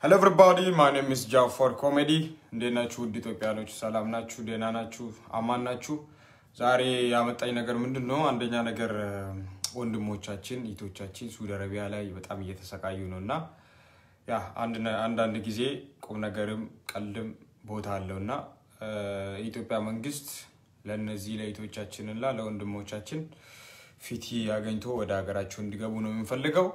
Hello everybody, my name is Jafar Comedy. እንደናችሁ ውድ ኢትዮጵያኖች ሰላም ናችሁ ደህና ናችሁ አማን ናችሁ ዛሬ ያመጣኝ ነገር ምንድነው አንደኛ ነገር ወንድሞቻችን ኢቶቻችን ሳውዲ አረቢያ ላይ በጣም እየተሰቃዩ ነውና ያ አንድ ጊዜ ቁም ነገርም ቀልድም ቦታ አለውና ኢትዮጵያ መንግስት ለነዚህ ለኢቶቻችንና ለወንድሞቻችን ፊቲ ያገኝቶ ወደ ሀገራቸው እንዲገቡ ነው የምንፈልገው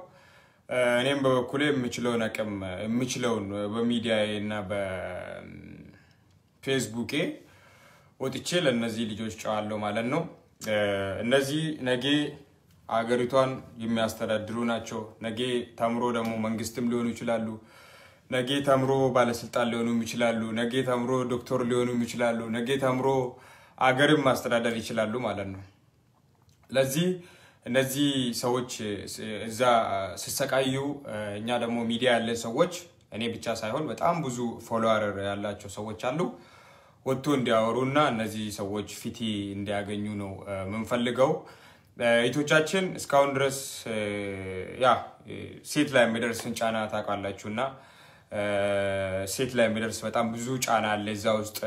እኔም በበኩሌ የምችለውን አቅም የምችለውን በሚዲያዬና በፌስቡኬ ወጥቼ ለነዚህ ልጆች ጫዋለው ማለት ነው እነዚህ ነገ አገሪቷን የሚያስተዳድሩ ናቸው ነገ ተምሮ ደግሞ መንግስትም ሊሆኑ ይችላሉ ነገ ተምሮ ባለስልጣን ሊሆኑ ይችላሉ ነገ ተምሮ ዶክተር ሊሆኑ ይችላሉ ነገ ተምሮ አገርን ማስተዳደር ይችላሉ ማለት ነው ለዚህ እነዚህ ሰዎች እዛ ሲሰቃዩ እኛ ደግሞ ሚዲያ ያለ ሰዎች እኔ ብቻ ሳይሆን በጣም ብዙ ፎሎወር ያላቸው ሰዎች አሉ ወጥቶ እንዲያወሩና እነዚህ ሰዎች ፊቲ እንዲያገኙ ነው መንፈልገው ኢቶቻችን እስካሁን ድረስ ያ ሴት ላይ የሚደርስን ጫና ታውቃላችሁና ሴት ላይ የሚደርስ በጣም ብዙ ጫና አለ እዛ ውስጥ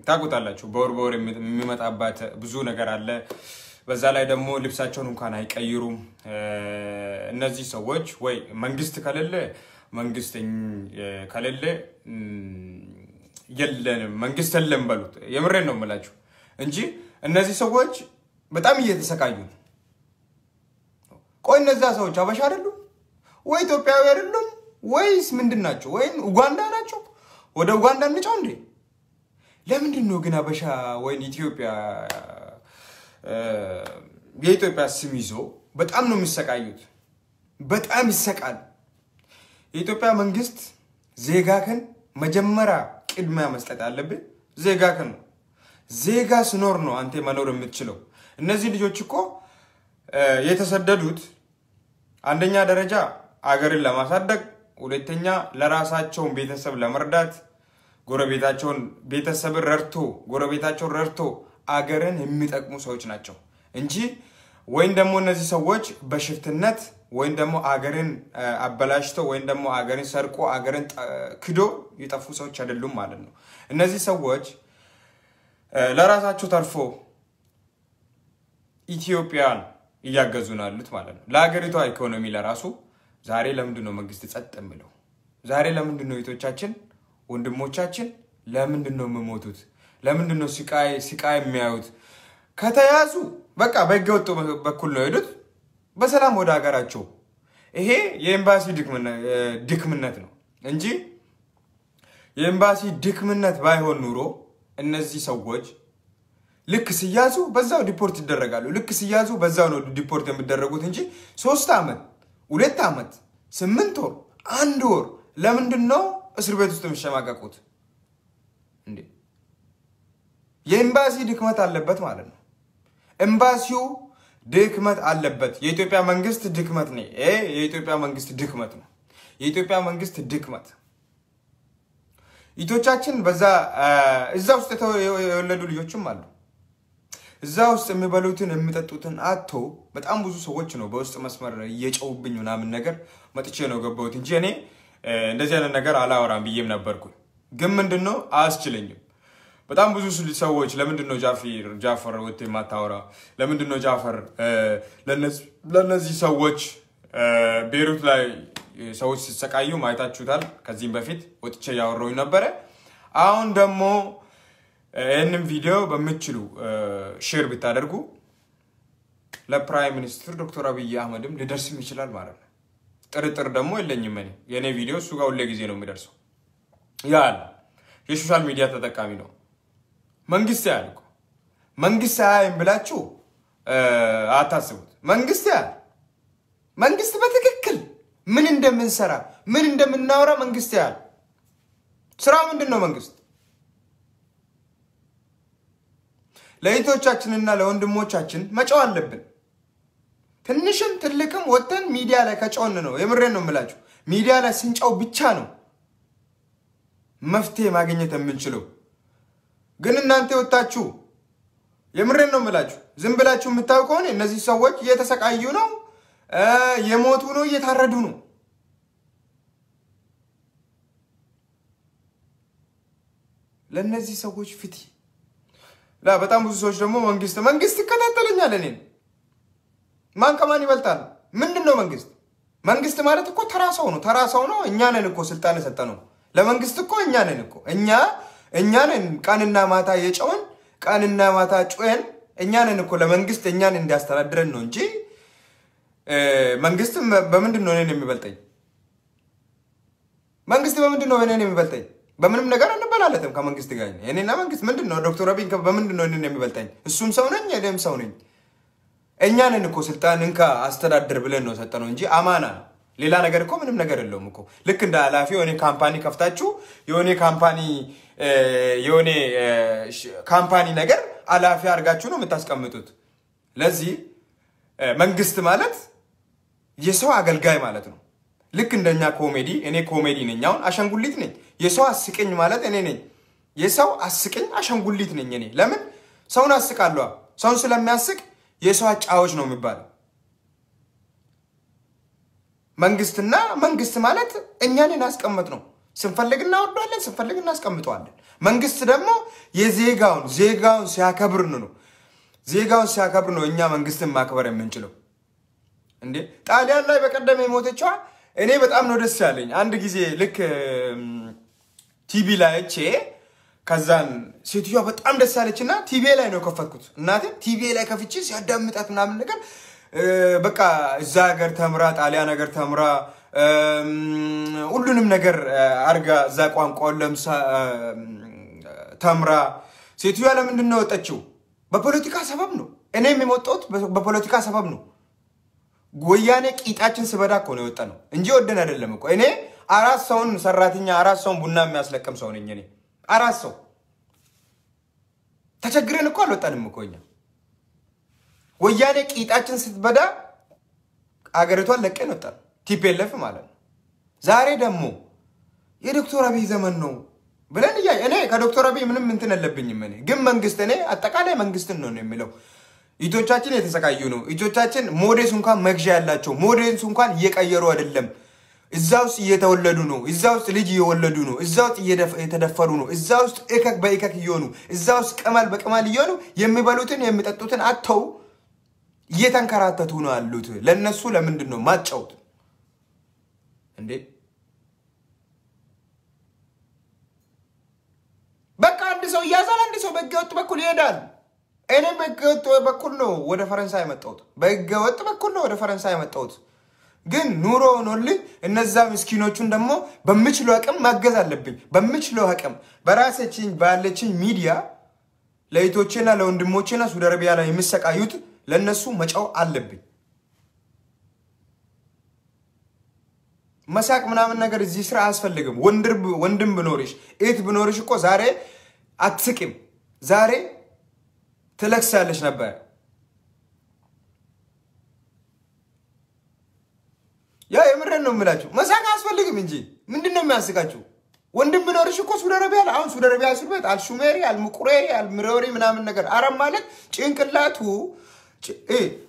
ታውቁታላችሁ በወር የሚመጣባት ብዙ ነገር አለ በዛ ላይ ደግሞ ልብሳቸውን እንኳን አይቀይሩም እነዚህ ሰዎች ወይ መንግስት ከሌለ የለንም መንግስት የለም በሉት የምሬን ነው የምላችሁ እንጂ እነዚህ ሰዎች በጣም እየተሰቃዩ ቆይ እነዛ ሰዎች አበሻ አይደሉም ወይ ኢትዮጵያዊ አይደሉም ወይስ ምንድናቸው ወይ ኡጋንዳ ናቸው ወደ ኡጋንዳ እንጫው እንዴ ለምንድን ነው ግን አበሻ ወይ ኢትዮጵያ የኢትዮጵያ ስም ይዞ በጣም ነው የሚሰቃዩት በጣም ይሰቃል የኢትዮጵያ መንግስት ዜጋከን መጀመሪያ ቅድሚያ መስጠት አለበት ዜጋከን ዜጋ ስኖር ነው አንተ መኖር የምትችለው እነዚህ ልጆች እኮ የተሰደዱት አንደኛ ደረጃ አገርን ለማሳደግ ሁለተኛ ለራሳቸው ቤተሰብ ለመርዳት ጎረቤታቸውን ቤተሰብ ረርቶ አገርን የሚጠቅሙ ሰዎች ናቸው እንጂ ወይን ደግሞ እነዚህ ሰዎች በሽፍትነት ወይን ደግሞ አገርን አበላሽተው ወይን ደግሞ አገርን ሰርቆ አገርን ክዶ ይጠፉ ሰዎች አይደሉም ማለት ነው እነዚህ ሰዎች ለራሳቸው ተርፎ ኢትዮጵያን ያገዙናሉት ማለት ነው ለአገሪቷ ኢኮኖሚ ለራሱ ዛሬ ለምንድነው መንግስት ጸጥ የሚለው ዛሬ ለምንድነው ኢቶቻችን ወንድሞቻችን ለምንድነው መሞቱት ለምንድነው ስቃይ የሚያዩት ከተያዙ በቃ በገወጡ በኩል ነው ሄዱት በሰላም ወደ ሀገራቸው ይሄ የኤምባሲ ድክምነት ነው እንጂ የኤምባሲ ድክምነት ባይሆን ኑሮ እነዚህ ሰዎች ልክ ሲያዙ በዛው ዲፖርት ይደረጋሉ ልክ ሲያዙ በዛው ነው ዲፖርት የሚደረጉት እንጂ 3 አመት 2 አመት 8 ወር 1 ወር ለምንድነው እስር ቤት ውስጥ የሚሸማቀቁት እንዴ የኤምባሲ ድክመት አለበት ማለት ነው ኤምባሲው ድክመት አለበት የኢትዮጵያ መንግስት ድክመት ነው የኢትዮጵያ መንግስት ድክመት ነው የኢትዮጵያ መንግስት ድክመት ኢቶቻችን በዛ እዛ ውስጥ የወለዱ ልጆችም አሉ እዛ ውስጥ የሚበሉትን የሚጠጡትን አጥቶ በጣም ብዙ ሰዎች ነው በውስጥ መስመር እየጨውብኝ ምናምን ነገር መጥቼ ነው ገባሁት እንጂ እኔ እንደዚህ አይነት ነገር አላወራም ብዬም ነበርኩኝ ግን ምንድነው አስችለኝም በጣም ብዙ ሰዎች ለምንድነው ጃፈር ወጥቶ ማታወራ ለምንድነው ጃፈር ለነዚህ ሰዎች ቤሩት ላይ ሰዎች ሲሰቃዩ ማይታችሁታል ከዚህም በፊት ወጥቼ ያወራሁኝ ነበር አሁን ደግሞ እነም ቪዲዮ በመችሉ ሼር ብታደርጉ ለፕራይም ሚኒስተር ዶክተር አብይ አህመድም ሊደርስም ይችላል ማለት ነው ጥርጥር ደግሞ የለኝም እኔ የኔ ቪዲዮ እሱ ጋር ሁሌ ጊዜ ነው የሚደርሰው ያል የሶሻል ሚዲያ ተጠቃሚ ነው መንግስት ያልኩ መንግስት አይም ብላችሁ አታስቡት መንግስት በትክክል ምን እንደምንሰራ ምን እንደምናወራ መንግስት ያል ስራው ምንድነው መንግስት ለኢቶቻችንና ለወንድሞቻችን መጫው አለብን ትንሽም ትልቅም ወጥተን ሚዲያ ላይ ከጫውን ነው የምሬን ነው የምላችሁ ሚዲያ ላይ ስንጫው ብቻ ነው መፍትሄ ማግኘት የምንችለው ግን እናንተ ወጣችሁ የምሬን ነው የምላችሁ ዝም ብላችሁ የምታውቁ እነዚህ ሰዎች እየተሰቃዩ ነው የሞቱ ነው እየታረዱ ነው ለነዚህ ሰዎች ፍቲ ላ በጣም ብዙ ሰዎች ደግሞ መንግስት ይከታተለኛል እኔን ማን ከማን ይበልጣል ምንድነው መንግስት ማለት እኮ ተራ ሰው ነው እኛ ነን እኮ ስልጣን የሰጠነው ለመንግስት እኮ እኛ ነን እኮ እኛ ነን ቀንና ማታ የጨውን ቀንና ማታ ጮን እኛ ነን እኮ ለመንግስት እኛን እንዲያስተዳድረን ነው እንጂ መንግስት በምንድነው እኔን የሚበልጠኝ መንግስት በምንድነው እኔን የሚበልጠኝ በምንም ነገር አንበላለትም ከመንግስት ጋር እኔና መንግስት ምንድነው ዶክተር አብይ በምንድነው እኔን የሚበልጠኝ እሱም ሰው ነኝ እኔም ሰው ነኝ እኛ ነን እኮ ስልጣንን አስተዳድር ብለን ነው ሰጠነው እንጂ አማና ሌላ ነገር እኮ ምንም ነገር የለውም እኮ ልክ እንደ አላፊ የሆነ ካምፓኒ ከፍታችሁ የሆነ ካምፓኒ ነገር አላፊ አርጋችሁ ነው የምታስቀምጡት ለዚህ መንግስት ማለት የሰው አገልጋይ ማለት ነው ልክ እንደኛ እኔ ኮሜዲ ነኝ አሁን አሻንጉሊት ነኝ የሰው አስቀኝ ማለት እኔ ነኝ የሰው አስቀኝ አሻንጉሊት ነኝ እኔ ለምን ሰውን አስቃለሁ ሰውን ስለሚያስቅ የሰው አጫዎች ነው የሚባለው መንግስት ማለት እኛን እናስቀምጥ ነው ስንፈልግና ወደዋለን ስንፈልግና እናስቀምጠዋለን መንግስት ደግሞ የዜጋውን ሲያከብር ነው ዜጋውን ነው እኛ መንግስትን ማክበር የምንችለው እንዴ ጣሊያን ላይ በቀደም የሞተችዋ እኔ በጣም ነው ደስ ያለኝ አንድ ጊዜ ልክ ቲቪ ላይ ከዛን ሴትዮዋ በጣም ደስ ያለችና ቲቪ ላይ ነው ከፈትኩት እናቴ ቲቪ ላይ ከፍቼ ሲያዳምጣት ምናምን ነገር በቃ እዛ ሀገር ተምራ ጣሊያን ሀገር ተምራ ሁሉንም ነገር አርጋ እዛ ቋንቋውን ለምሳ ተምራ ሴትዮዋ ለምንድን ነው ወጣችው በፖለቲካ ሰበብ ነው እኔም የሞተውት በፖለቲካ ሰበብ ነው ጎያኔ ቂጣችን ስበዳ እኮ ነው የወጣነው እንጂ ወደን አይደለም እኮ እኔ አራት ሰውን ሰራተኛ አራት ሰውን ቡና የሚያስለቅም ሰው ነኝ እኔ አራት ሰው ተቸግረን እኮ አልወጣንም እኮ እኛ ጎያኔ ቂጣችን ስትበዳ አገሪቷን ለቀን ወጣን ቲፒኤልኤፍ ማለት ነው ዛሬ ደግሞ የዶክተር አብይ ዘመን ነው ብለን እኔ ከዶክተር አብይ ምንም እንትን አለብኝም እኔ ግን መንግስት እኔ አጠቃላይ መንግስትን ነው የሚለው ኢጆቻችን የተሰቃዩ ነው ኢጆቻችን ሞዴስ እንኳን መግዣ ያላቸው ሞዴስ እንኳን እየቀየሩ አይደለም እዛው እየተወለዱ ነው እዛው ልጅ እየወለዱ ነው እዛው እየተደፈሩ ነው እዛው እከክ በእከክ ይሆኑ እዛው ቀማል በቀማል ይሆኑ የሚበሉትን የሚጠጡትን አጥተው እየተንከራተቱ ነው ያሉት ለነሱ ለምንድን ነው ማጫውት እንዴ በቃ አንድ ሰው ያዛል አንድ ሰው በገወጥ በኩል ይሄዳል እኔ በገወጥ በኩል ነው ወደ ፈረንሳይ መጣሁት በገወጥ በኩል ነው ወደ ፈረንሳይ መጣሁት ግን ኑሮ ሆኖልኝ እነዛ ምስኪኖቹን ደግሞ በሚችለው አቅም ማገዝ አለብኝ በሚችለው አቅም በራሴችን ባለችን ሚዲያ ለይቶቼና ለወንድሞቼና ሳውዲ አረቢያ ላይ የሚሰቃዩት ለነሱ መጫው አለብኝ መሳቅ ምናምን ነገር እዚህ ስራ አስፈልግም ወንድም ብኖርሽ እት ብኖርሽ እኮ ዛሬ አትስቂም ዛሬ ትለክሳለሽ ነበር ያ የምረን ነው የምላችሁ መሳቅ አስፈልግም እንጂ ምንድነው የሚያስቃችሁ ወንድም ብኖርሽ እኮ ሳውዲ አረቢያ አሁን ሳውዲ አረቢያ ስልበት አልሹሜሪ አልሙቁሬሪ አልምሮሪ ምናምን ነገር አረብ ማለት ጭንቅላቱ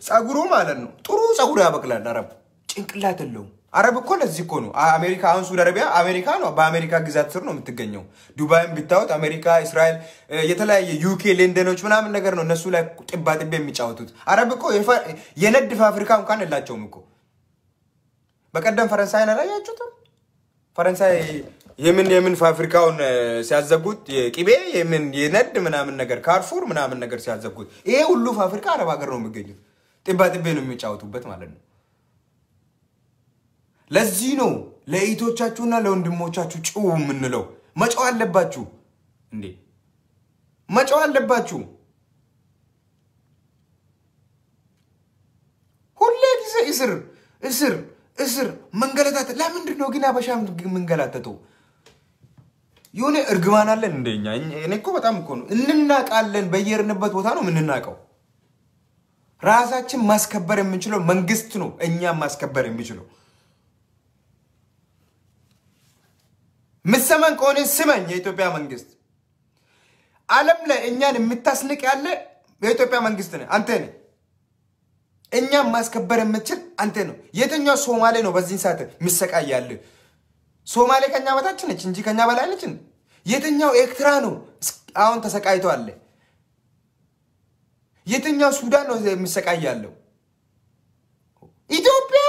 ጸጉሩ ማለት ነው ጥሩ ጸጉሩ ያበቅላል አረብ ጭንቅላት የለውም አረብ እኮ ለዚህ እኮ ነው አሜሪካ አሁን ሳውዲ አረቢያ አሜሪካ ነው በአሜሪካ ግዛት ስር ነው የምትገኘው ዱባይም ቢታወት አሜሪካ እስራኤል የተለያየ ዩኬ ለንደኖች ምናምን ነገር ነው እነሱ ላይ ጥባጥቤ የሚጫወቱት አረብ እኮ የነድ ፋብሪካ እንኳን የላቸውም እኮ በቀደም ፈረንሳይ ላይ ያያችሁት ፈረንሳይ የምን ፋብሪካውን ሲያዘጉት የቂቤ የነድ ምናምን ነገር ካርፉር ምናምን ነገር ሲያዘጉት ይሄ ሁሉ ፋብሪካ አረብ ሀገር ነው የሚገኙት ጥባጥቤ ነው የሚጫወቱበት ማለት ነው ለዚህ ነው ለኢቶቻችሁና ለወንድሞቻችሁ ጭው ምንለው መጫው አለባችሁ እንዴ መጫው አለባችሁ ሁሌ ጊዜ እስር መንገላታት ለምንድን ነው ግን አበሻ መንገላታተው የሆነ እርግማን አለን እንደኛ እኔ እኮ በጣም እኮ ነው እንናቃለን በየርንበት ቦታ ነው ምንናቀው ራሳችን ማስከበር የምንችለው መንግስት ነው እኛ ማስከበር የሚችለው ምሰማን ከሆነ ስማኝ የኢትዮጵያ መንግስት ዓለም ላይ እኛን የምታስንቅ ያለ የኢትዮጵያ መንግስት ነው አንተ ነህ እኛም ማስከበር የምትችል አንተ ነው የትኛው ሶማሌ ነው በዚህ ሰዓት ምሰቃይ ያለ ሶማሌ ከኛ በታች ነች እንጂ ከኛ በላይ ነች የትኛው ኤርትራ ነው አሁን ተሰቃይቶ አለ የትኛው ሱዳን ነው የሚሰቃያለው ኢትዮጵያ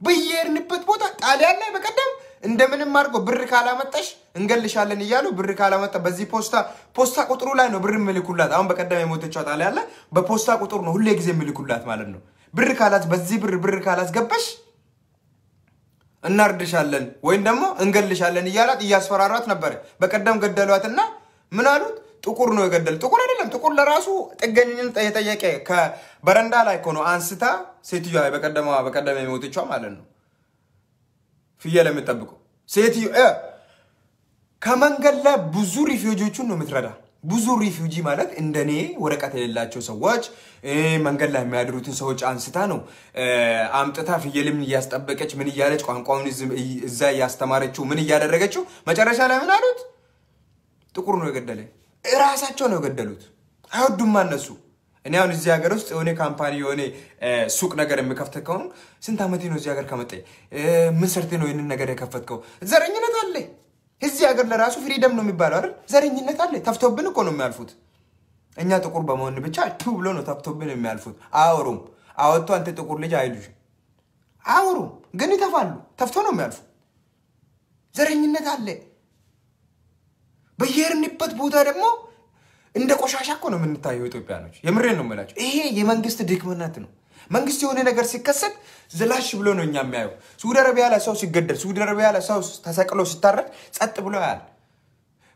በየርንበት ቦታ ጣሊያን ላይ በቀደም እንደምንም አርጎ ብር ካላመጣሽ እንገልሻለን ይያሉ ብር ካላመጣ በዚህ ፖስታ ቁጥሩ ላይ ነው ብር ምልኩላት አሁን በቀደም የሞተቻው ጣሊያን ላይ በፖስታ ቁጥሩ ነው ሁሌ ጊዜ ምልኩላት ማለት ነው ብር ካላስ በዚህ ብር ካላስ ገባሽ እናርድሻለን ወይም ደግሞ እንገልሻለን ይያላት ያስፈራራት ነበር በቀደም ገደሏትና ምን አሉት ጥቁር ነው የገደል ጥቁር አይደለም ጥቁር ለራሱ ጥገኝን የጠየቀ ከበረንዳ ላይ ሆኖ አንስታ ሴትዮ በቀደም የሞተቻው ማለት ነው ፍየል የምትጠብቀው ሴትዮ ከመንገድ ላይ ብዙ ሪፊውጂዎችን ነው የምትረዳ ብዙ ሪፊውጂ ማለት እንደኔ ወረቀት የሌላቸው ሰዎች መንገድ ላይ የሚያድሩትን ሰዎች አንስታ ነው አምጥታ ፍየልም ያስጠበቀች ምን ይያለች ቋንቋውን እዛ ያስተማረችው ምን ያደረገችው መጨረሻ ላይ ምን አሉት ጥቁር ነው የገደለ ራሳቸው ነው የገደሉት አይወዱም ማነሱ እኔ አሁን እዚህ ሀገር ውስጥ የሆነ ካምፓኒ የሆነ ሱቅ ነገር የሚከፍተው ስንት አመት ነው እዚህ ሀገር ከመጣ ምን ሰርቴ ነው ይሄንን ነገር የከፈተው ዘረኝነት አለ እዚህ ሀገር ለራሱ ፍሪደም ነው የሚባለው አይደል ዘረኝነት አለ ተፍቶብን እኮ ነው የሚያልፉት እኛ ጥቁር በመሆን ብቻ ብሎ ነው ተፍቶብን የሚያልፉት አወሩም አወጡ አንተ ጥቁር ልጅ አይሉሽ አወሩም ግን ይተፋሉ ተፍቶ ነው የሚያልፉ ዘረኝነት አለ በየርንበት ቦታ ደግሞ እንደ ቆሻሻ እኮ ነው የምንታየው ኢትዮጵያኖች የምሬን ነው የምላችሁ ይሄ የመንግስት ድክመት ነው መንግስት የሆነ ነገር ሲከሰት ዝላሽ ብሎ ነው እኛ የሚያየው ሳውዲ አረቢያ ላይ ሰው ሲገደል ሳውዲ አረቢያ ላይ ሰው ተሰቅሎ ሲታረድ ጸጥ ብሎ ያያል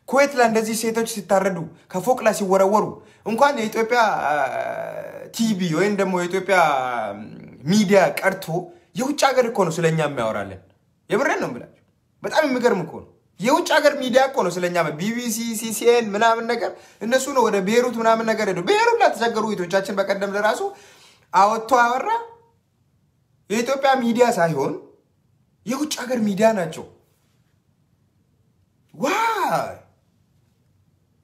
ኩዌት ላይ እንደዚህ ሴቶች ሲታረዱ ከፎቅ ላይ ሲወረወሩ እንኳን የኢትዮጵያ ቲቪ ወይም ደግሞ የኢትዮጵያ ሚዲያ ቀርቶ የውጭ ሀገር እኮ ነው ስለኛ የሚያወራለን የምሬን ነው የምላችሁ በጣም የሚገርም እኮ ነው የውጭ ሀገር ሚዲያ እኮ ነው ስለኛ ቢቢሲ ሲሲኤን ምናምን ነገር እነሱ ነው ወደ ቤሩት ምናምን ነገር ሄዶ ቤሩት ላይ ተቸገሩ እህቶቻችን በቀደም ለራሱ አወጥቶ አወራ የኢትዮጵያ ሚዲያ ሳይሆን የውጭ ሀገር ሚዲያ ናቸው ዋይ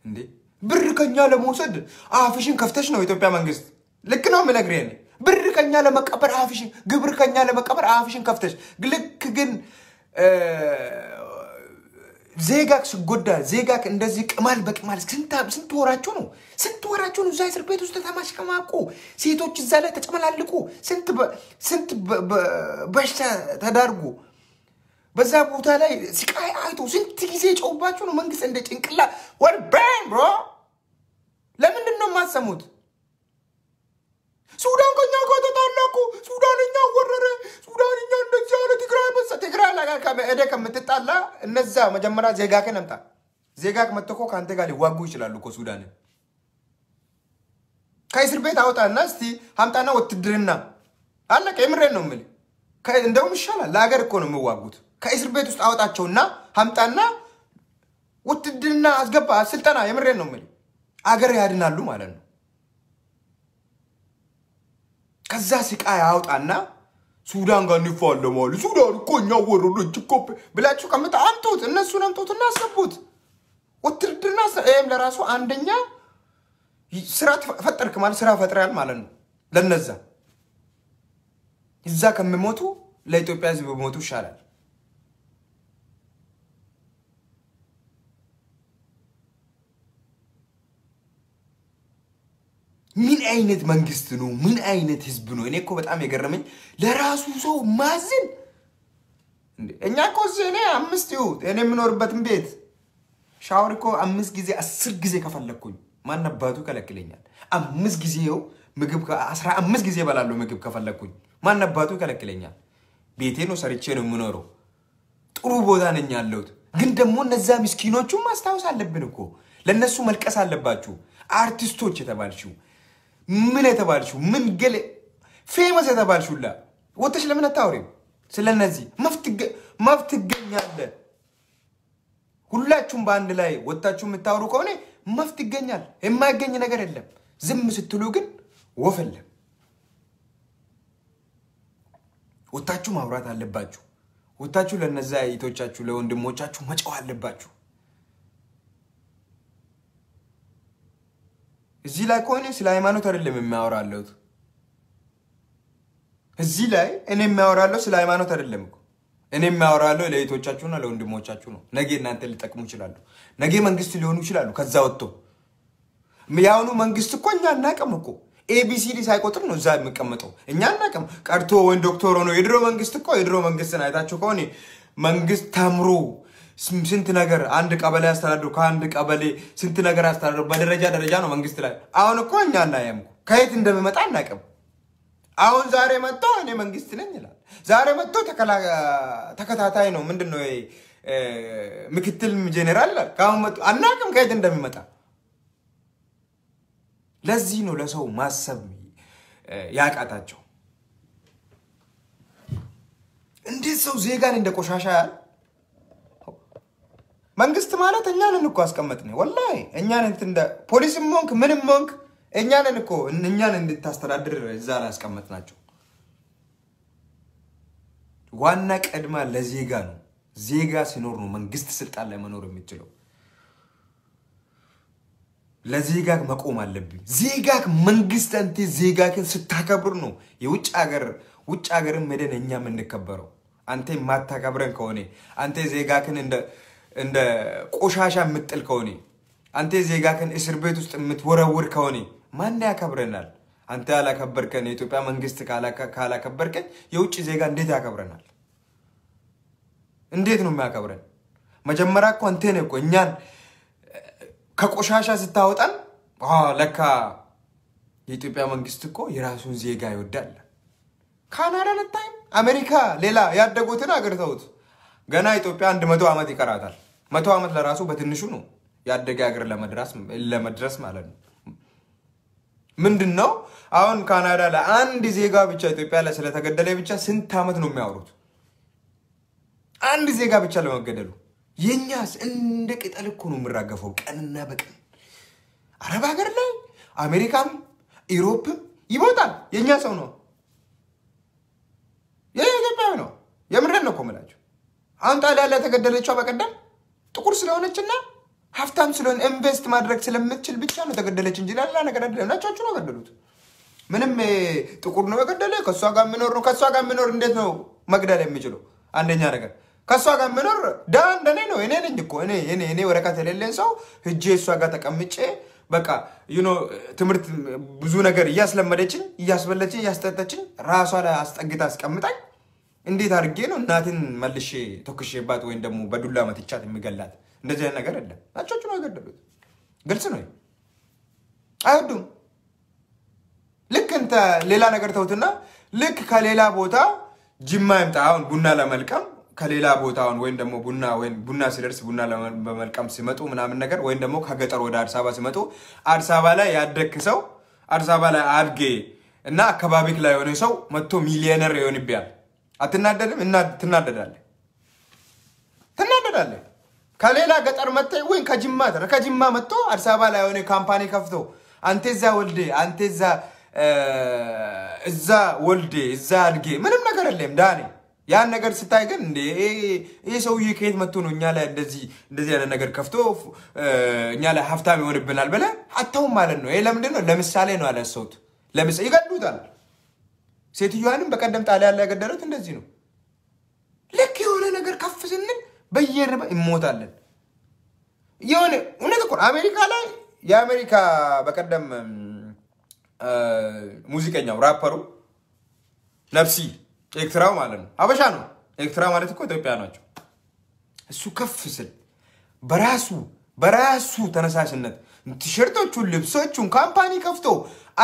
እንዴ ብር ከኛ ለመውሰድ አፍሽን ከፍተሽ ነው ኢትዮጵያ መንግስት ልክ ነው ምነግሬን ብር ከኛ ለመቀበር አፍሽን ግብር ከኛ ለመቀበር አፍሽን ከፍተሽ ልክ ግን ዜጋክ ሲጎዳ ዜጋክ እንደዚህ ቅማል በቅማል ስንት ወራቸው ነው እዛ እስር ቤት ውስጥ ተማሽከማቁ ሴቶች እዛ ላይ ተጨመላልቁ ስንት በሽታ ተዳርጉ በዛ ቦታ ላይ ስቃይ አይቶ ስንት ጊዜ ጮባቸው ነው መንግስት እንደ ጭንቅላ what bang bro ለምንድን ነው ማሰሙት ሱዳን ከኛ ጋር ተጣላኩ ሱዳንኛ ወረረ ሱዳንኛ እንደዚህ አለ ትግራይ ላይ ከመሄደ ከምትጣላ እነዛ መጀመሪያ ዜጋከን አምጣ ዜጋክ መጥቶ ካንተ ጋር ሊዋጉ ይችላሉ እኮ ሱዳን ከእስር ቤት አውጣና እስቲ አምጣና ወትድርና አለቀ የምሬን ነው የምልህ እንደውም ይሻላል ለሀገር እኮ ነው የሚዋጉት ከእስር ቤት ውስጥ አውጣቸውና አምጣና ወትድርና አስገባ ስልጠና የምሬን ነው የምልህ አገር ያድናሉ ማለት ነው ከዛ ስቃይ አውጣና ሱዳን ጋር ንፋለማሉ ሱዳን እኮ እኛ ወረረች እኮ ብላችሁ ከመጣ አምጡት እነሱን አምጡትና አስገቡት ወትድርና እም ለራሱ አንደኛ ስራ ፈጠርክ ማለት ስራ ፈጥራል ማለት ነው ለነዛ እዛ ከመሞቱ ለኢትዮጵያ ህዝብ በሞቱ ይሻላል ምን አይነት መንግስት ነው ምን አይነት ህዝብ ነው እኔ እኮ በጣም የገረመኝ ለራሱ ሰው ማዝን እንዴ እኛ እኮ እኔ 5 ይሁት እኔ የምኖርበትን ቤት ሻወር እኮ 5 ጊዜ 10 ጊዜ ከፈለኩኝ ማን አባቱ ከለክለኛል 5 ጊዜው ምግብ 15 ጊዜ በላለው ምግብ ከፈለኩኝ ማን አባቱ ከለክለኛል ቤቴ ነው ሰርቼ ነው የምኖረው ጥሩ ቦታ ነኝ ያለሁት ግን ደግሞ እነዛ ምስኪኖቹን ማስታወስ አለብን እኮ ለነሱ መልቀስ አለባችሁ አርቲስቶች የተባልሽው ምን የተባልሽው ምን ገለ ፌመስ የተባልሽውላ ወጥሽ ለምን አታውሪው ስለነዚህ መፍትገኛለ ሁላችሁም በአንድ ላይ ወጣችሁ የምታወሩ ከሆነ መፍትገኛል የማይገኝ ነገር የለም ዝም ስትሉ ግን ወፈለ ወጣችሁ ማውራት አለባችሁ ወጣችሁ ለነዛ አይቶቻችሁ ለወንድሞቻችሁ መጫው አለባችሁ እዚህ ላይ ኮኔ ስለ ሃይማኖት አይደለም የሚያወራለው እዚህ ላይ እኔ የሚያወራለው ስለ ሃይማኖት አይደለም እኮ እኔ ማወራለው ለይቶቻችሁና ለወንድሞቻችሁ ነው ነገ እናንተ ሊጠቅሙ ይችላሉ ነገ መንግስት ሊሆኑ ይችላሉ ከዛ ወጥቶ ያውኑ መንግስት እኮ እኛ እናቀም እኮ ABCD ሳይቆጥር ነው እዛ የሚቀመጠው እኛ እናቀም ቀርቶ ወይ ዶክተር ሆኖ የድሮ መንግስት እኮ የድሮ መንግስትን አይታችሁ ከሆነ መንግስት ታምሩ ስንት ነገር አንድ ቀበሌ ያስተዳድሩ ከአንድ ቀበሌ ስንት ነገር ያስተዳድሩ በደረጃ ነው መንግስት ላይ አሁን እኮ እኛ እናያም ከየት እንደሚመጣ እናቀም አሁን ዛሬ መጥቶ እኔ መንግስት ነኝ ይላል ዛሬ መጥቶ ተከታታይ ነው ምንድነው ምክትል ጄኔራል ካሁን መጥቶ አናቀም ከየት እንደሚመጣ ለዚህ ነው ለሰው ማሰብ ያቃታቸው እንዴት ሰው ዜጋን እንደ ቆሻሻ ያል መንግስት ማለት እኛን እኮ አስቀመጥነው ወላሂ እኛን እንደ ፖሊስም ሆንክ ምንም ሆንክ እኛን እንድታስተዳድር እዛ ላይ አስቀመጥናቸው ዋና ቀድማ ለዜጋ ነው ዜጋ ሲኖር ነው መንግስት ስልጣን ላይ መኖር የሚችለው ለዜጋ መቆም አለብኝ ዜጋ መንግስት አንተ ዜጋክን ስታከብር ነው የውጭ ሀገርን መደን እኛም እንከበረው አንተ ማታከብረን ከሆነ አንተ ዜጋክን እንደ ቆሻሻ ምጥል ከሆነ አንተ ዜጋክን እስር ቤት ውስጥ የምትወረውር ከሆነ ማን ያከብረናል አንተ ያላከበርከን የኢትዮጵያ መንግስት ካላከበርከን የውጭ ዜጋ እንዴት ያከብረናል እንዴት ነው የሚያከብረን መጀመሪያ እኮ አንተ ነህ እኮ እኛን ከቆሻሻ ስታወጣን ለካ የኢትዮጵያ መንግስት እኮ የራሱን ዜጋ ይወዳል ካናዳ ለታይም አሜሪካ ሌላ ያደጉትን አገርተውት ገና ኢትዮጵያ 100 አመት ይቀራታል 100 አመት ለራሱ በትንሹ ነው ያደገ ሀገር ለመድረስ ማለት ነው ምንድነው አሁን ካናዳ ለአንድ ዜጋ ብቻ ኢትዮጵያ ላይ ስለተገደለ ብቻ ስንት አመት ነው የሚያወሩት አንድ ዜጋ ብቻ ለመገደሉ የኛስ እንደ ቅጠል እኮ ነው ምራገፈው ቀንና በቀን አረብ ሀገር ላይ አሜሪካም ዩሮፕም ይሞታል የኛ ሰው ነው የኢትዮጵያ ነው የምረን ነው ቆመላችሁ አንተ አላለ ተገደለችው በቀደም ጥቁር ስለሆነችና ሀፍታም ስለሆነ ኢንቨስት ማድረግ ስለምትችል ብቻ ነው ተገደለች እንጂ ላላ ነገር አይደለም ናቻችሁ ነው ገደሉት ምንም ጥቁር ነው የገደለ ከሷ ጋር ምኖር ነው ከሷ ጋር ምኖር እንዴት ነው መግደል የሚችለው አንደኛ ነገር ከሷ ጋር ምኖር ዳን እንደኔ ነው እኔ ነኝ እኮ እኔ ወረቀት የሌለን ሰው ህጄ እሷ ጋር ተቀምጬ በቃ ትምርት ብዙ ነገር ያስለመደችኝ ያስበለችኝ ያስጠጣችኝ ራሷ ላይ አስጠግታ አስቀምጣኝ እንዴት አድርጌ ነው እናትን መልሼ ተኩሼባት ወይ ደግሞ በዱላ መትቻት የሚገላት እንደዚህ አይነት ነገር አይደለም ናቾቹ ነው ገደሉት ግልጽ ነው አይወዱም ልክ እንተ ሌላ ነገር ተውትና ልክ ከሌላ ቦታ ጅማ ይምጣውን ቡና ለመልቀም ከሌላ ቦታውን ወይ ደግሞ ቡና ሲደርስ ቡና ለመልቀም ሲመጡ ምናምን ነገር ወይ ደግሞ ከገጠር ወደ አዲስ አበባ ሲመጡ አዲስ አበባ ላይ ያደክ ሰው አዲስ አበባ ላይ አድጌ እና አካባቢክ ላይ የሆነ ሰው መጥቶ ሚሊዮነር ይሆንብያል አትናደድም እና ትናደዳለህ ከሌላ ገጠር መጥቶ ወይ ከጅማ መጥቶ አዲስ አበባ ላይ የሆነ ካምፓኒ ከፍቶ አንተዛ ወልዴ አንተዛ እዛ ወልዴ እዛ አድጌ ምንም ነገር የለም ዳኔ ያን ነገር ስታይ ግን እንዴ ይሄ ሰውዬ ከየት መጥቶ ነው እኛ ላይ እንደዚህ ያለ ነገር ከፍቶ እኛ ላይ ሀፍታም ይሆንብናል በለ አጣው ማለት ነው ይሄ ለምንድን ነው ለምሳሌ ነው አላሰውት ለምሳሌ ይገዱታል ሴትዮዋንም በቀደም ጣሊያን ላይ ያገደሉት እንደዚህ ነው ልክ የሆነ ነገር ከፍ ስንል በየርባ ይሞታለን የሆነ እውነት እኮ አሜሪካ ላይ የአሜሪካ በቀደም ሙዚቀኛው ራፐሩ ነፍሲ ኤክትራው ማለት ነው አበሻ ነው ኤክትራ ማለት እኮ ኢትዮጵያ ናቸው እሱ ከፍ ስል በራሱ ተነሳሽነት ቲሸርቶቹን ልብሶቹን ካምፓኒ ከፍቶ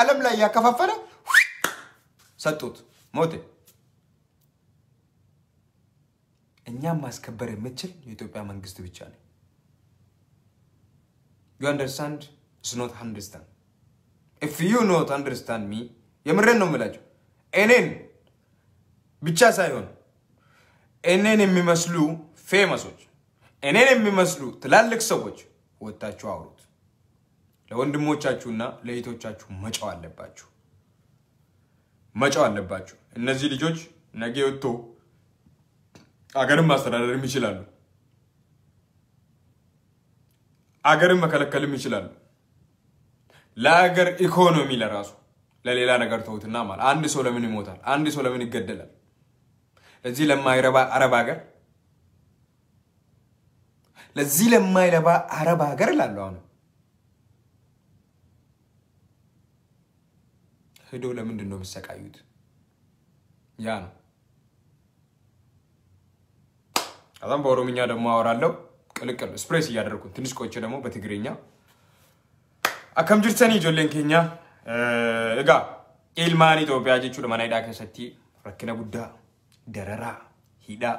ዓለም ላይ ያከፋፈለ ሰጡት ሞቴ እኛም ማስከበር የምትችል የኢትዮጵያ መንግስት ብቻ ነው you understand is not understand if you not understand me የምረን ነው የምላችሁ እኔን ብቻ ሳይሆን እኔን የሚመስሉ ፌመሶች እኔን የሚመስሉ ትላልቅ ሰዎች ወጣችሁ አውሩት ለወንድሞቻችሁና ለእህቶቻችሁ መጫው አለባችሁ እነዚህ ልጆች ነገ ወጥቶ አገርን ማስተዳደር ይችላሉ አገርን መከለከልም ይችላሉ ለአገር ኢኮኖሚ ለራሱ ለሌላ ነገር ተውትና ማለት አንድ ሰው ለምን ይሞታል አንድ ሰው ለምን ይገደላል ለዚህ ለማይረባ አረብ ሀገር ለዚህ ለማይረባ አረብ ሀገር እላለሁ አሁን ሄዶ ለምንድን ነው የሚሰቃዩት? ያ ነው። ከዛም በኦሮምኛ ደግሞ አወራለሁ ቅልቅል ስፕሬስ እያደረኩት ትንሽ ቆይቼ ደግሞ በትግርኛ አከም ጅርተኒ ijoolleen keenya egaa ilmaan Itoophiyaa jechuudha mana hidhaa keessatti rakkina guddaa dararaa hidhaa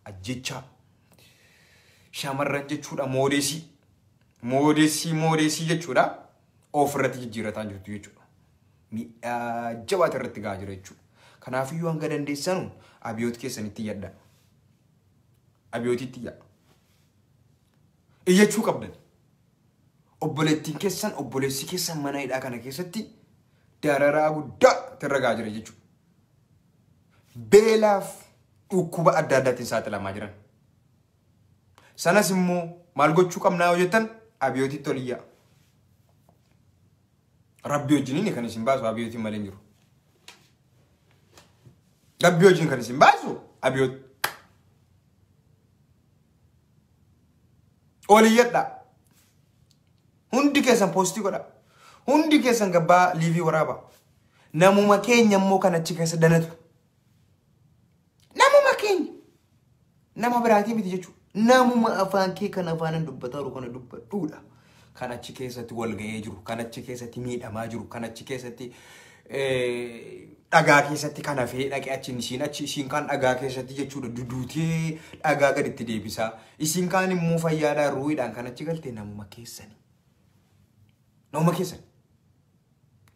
ajjecha shamarran jechuudha moodesii jechuudha ofirratti jijjiirataa jirtu jechuudha jabaata irratti gaa jira jechuudha kanaafiyyuu hanga dandeessanu abiyoot keessanitti yadda abiyootitti yaa iyyachuu qabdan obboleettiin keessan obboleessi keessan mana hidhaa kana keessatti dararaa guddaa tirragaa jira jechuudha beelaaf dhukkuba adda addaatiin saaxilamaa jiran sanas immoo maal gochuu qabnaa yoo jettan abiyootitti oliyyaa rabbi wajjiniin kan isin baasu abiyootiin malee hin jiru rabbi wajjin kan isin baasu abiyoot oliyyadha hundi keessan poostii godha hundi keessan gabbaa liivii waraaba namuma keenya immoo kan achi keessa danatu namuma keenya nama biraatii miti jechuudha namuma afaan kee kan afaanan dubbataru kana dubbadhuudha kan achi keessatti wal ga'ee jiru kan achi keessatti miidhamaa jiru kan achi keessatti dhagaa keessatti kan hafee dhaqee achi isiin kan dhagaa keessatti jechuudha duduutee dhagaa gaditti deebisaa isiin kan immoo fayyaadhaan ruuidhaan kan achi galtee namuma keessanii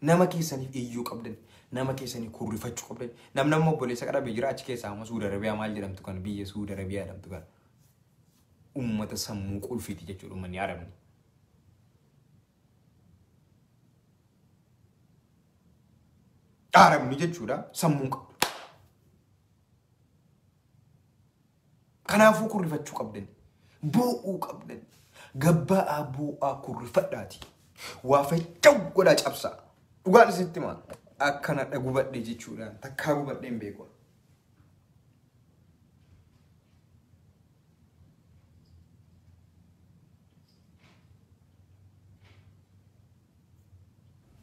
nama keessaniif iyyuu qabdan nama keessanii kurrifachuu qabdan namni obboleessa qadhabee jira achi keessaa amma Suudi Arabiyaa maal jedhamtu kan biyya Suudi Arabiyaa jedhamtu kan ummata sammuu qulfiiti jechuudha uummanni Arabni Arabni jechuudha sammuu qabu kanaafuu kurrifachuu qabdan boo'uu qabdan gabbaa boo'aa kurrifadhaati waa fayyadu godhaa cabsaa dhugaan isitti maal akkana dhagubadhe jechuudha takkaa gubadhe hin beeku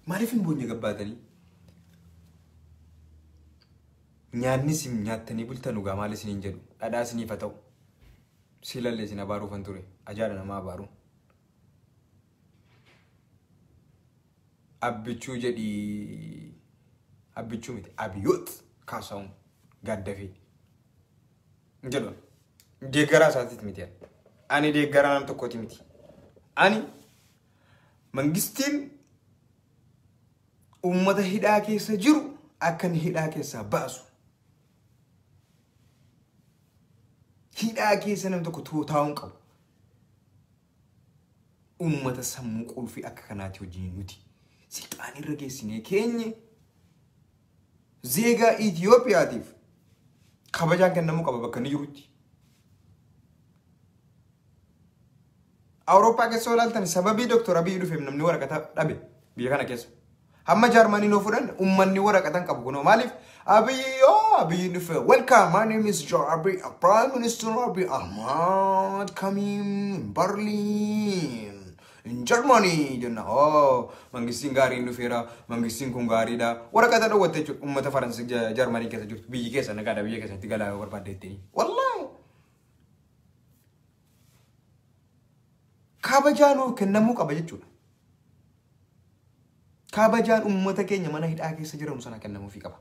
maaliif hin boonye gabbaatanii nyaanni sim nyaatanii bultan dhugaa maal isiniin jedhu dhadhaa isiniif haa ta'u siilallee isin abaaruufan ture ajaa'idha nama abaaru abbichuu jedhi abbichuu miti abiyoot kaasa'uun gaaddafee jedhu deeggaraa isaatiiti miti ani deeggaraa nam tokkooti miti ani mangistiin ummata hidhaa keessa jiru akkan hidhaa keessaa baasu hidhaa keessa nam tokko taa'uun qabu ummata sammuu qulfii akka kanaati wajjin nuti silxaan irra geessinee keenya zeegaa Itiyoophiyaatiif kabajaan kennamuu qaba bakka ni jirutti Awurooppaa keessa olaaltan sababii Dr. Abiy dhufeef namni waraqata dhabe biyya kana keessa hamma Jaarmanii noo fudhan ummanni waraqatan qabu kunoo maaliif Abiy dhufe welcome my name is Abiy Prime Minister Abiy Ahmad coming Berlin in Germany jenna mangistiin gaariin dhufeera mangistiin kun gaariidha waraqata dhawwatte jechuudha ummata Faransi Jaarmanii keessa jirtu biyyi keessa nagaadha biyya keessatti galaa barbaaddeettanii wallahi kabajaanuu kennamuu qaba jechuudha kabajaan ummata keenya mana hidhaa keessa jiramu sana kennamuufii qaba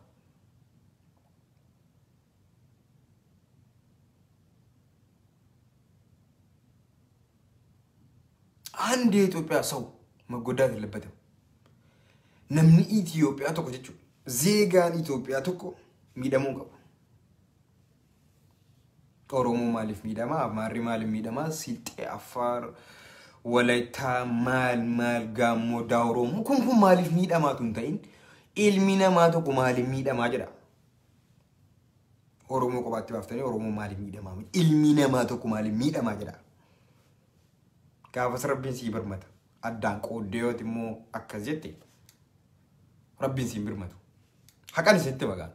አንድ የኢትዮጵያ ሰው መጎዳት የለበትም ነምኒ ኢትዮጵያ ተቆ ጀቹ ዜጋን ኢትዮጵያ ተቆ ሚደሙ ቀቡ ኦሮሞ ማሊፍ ሚደማ አማሪ ማሊፍ ሚደማ ሲልጤ አፋር ወላይታ ማል ጋሞ ዳውሮ ኩንኩን ማሊፍ ሚደማ ቱንታይን ኢልሚና ማተቆ ማሊፍ ሚደማ ጀዳ ኦሮሞ ቆባቲ ባፍተኒ ኦሮሞ ማሊፍ ሚደማ ኢልሚና ማተቆ ማሊፍ ሚደማ ጀዳ كافس ربين سي برمت أدان قوديوت مو أكزيتي ربين سي برمتو حكاني ستة بقى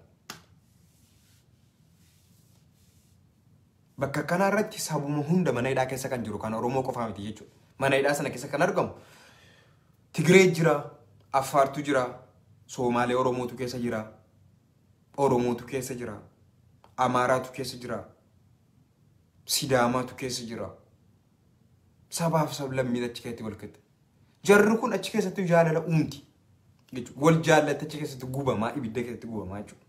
bakka kanarratti sabuma hunda mana hidhaa keessa kan jiru kan Oromoo qofaa miti jechuudha. Mana hidhaa sana keessa kan argamu Tigree jira, Affaartu jira, Somaalee Oromootu keessa jira, Oromootu keessa jira, Amaaraatu keessa jira, Sidaamaatu keessa jira. Sabaaf sablammiin achi keessatti wal qixxe. Jarri kun achi keessatti jaalala uumti. Wal jaallata achi keessatti gubamaa, ibidda keessatti gubamaa jechuudha.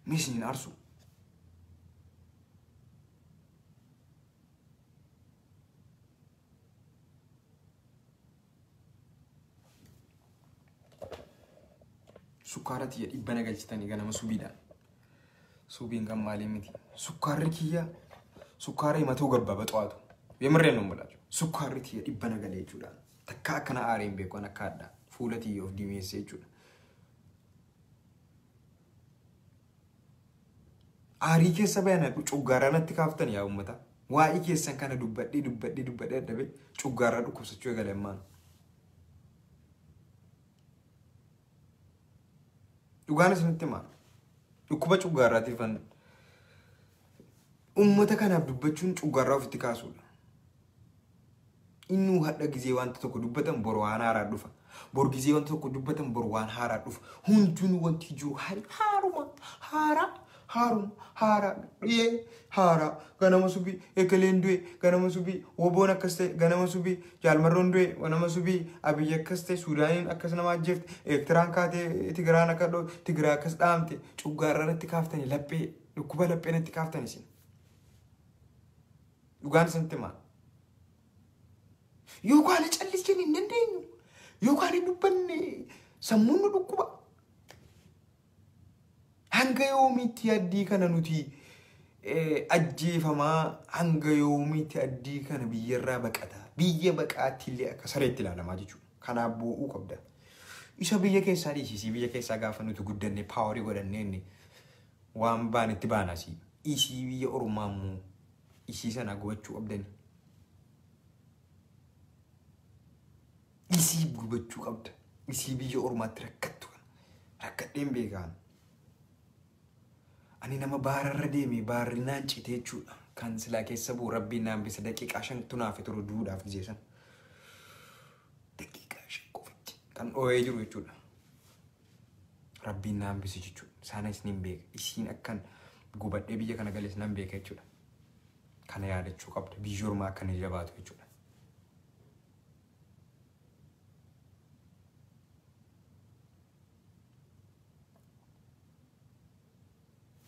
Misniin arsu. Sukkaarati dhibbana galchitanii ganama subiidhaan. Subiin kan maalii miti. Sukkaarri kiyya sukkaara himatuu gabbaba xawaatu. Yemirreen nu mul'atu. Sukkaarri kiyya dhibbana galee jechuudha. Takka akkana aareen beekuun akka addaa. Fuula tiyya of dimeessee jechuudha. Aarii keessa bayan cuggaarraa natti kaaftan yaa uummata. Waa'ee keessan kana dubbadhee dadhabee cuggaarraa dhukkubsachuu eegale ammaan. Dhugaan isinitti maal? Dhukkuba cuggaarraatiif uummata kanaaf dubbachuun cuggaarraa ofitti kaasuudha. Inni hadha gizee wanta tokko dubbatan bor waan haaraa dhufa. Bor gizee wanta tokko dubbatan bor waan haaraa dhufa. Hunduun wanti jiru haaruma haaraa haaraa ganama subii ekeleen du'e ganama subii woboon akkas ta'e ganama subii jaalmarroon du'e ganama subii abiyyi akkas ta'e suudaaniin akkas nama ajjeefte Eertiraan kaatee Tigiraan akka dhoo Tigiraa akkas dhaamte cuggaarraa natti kaaftanii laphee dhukkuba laphee natti kaaftanii isin. Dhugaan isinitti maal? Yookaan callis jennee hin dandeenyu. Yookaan hin dubbanne sammuun nu dhukkuba. Hanga yoomiitti addii kana nuti ajjeefamaa hanga yoomiitti addii kana biyyarraa baqata. Biyya baqaatti illee akka sareetti ilaalamaa jechuudha. Kanaaf bu'uu qabda. Isa biyya keessaa dhiisisii biyya keessaa gaafa nuti guddanne paawarii godhannee waan baan itti baanasii. Isii biyya Oromaa immoo isii sana gubachuu qabdani. Isii gubachuu qabda. Isii biyya Oromaatti rakkattu kana. Rakkadheen beekaan. Ani nama baararra deeme baarri naan cite jechuudha. Kan silaa keessa bu'u rabbiin naan bisa daqiiqaa 5 tunaaf turu duudhaaf gizeessan. Daqiiqaa 5 qofatti kan dhooyee jiru jechuudha. Rabbiin naan bisa jechuudha. Isaanis ni beeka. Isiin akkan gubadhee biyya kana galees nan beeka jechuudha. Kana yaadachuu qabda. Biyyi Oromaa akka inni jabaatu jechuudha.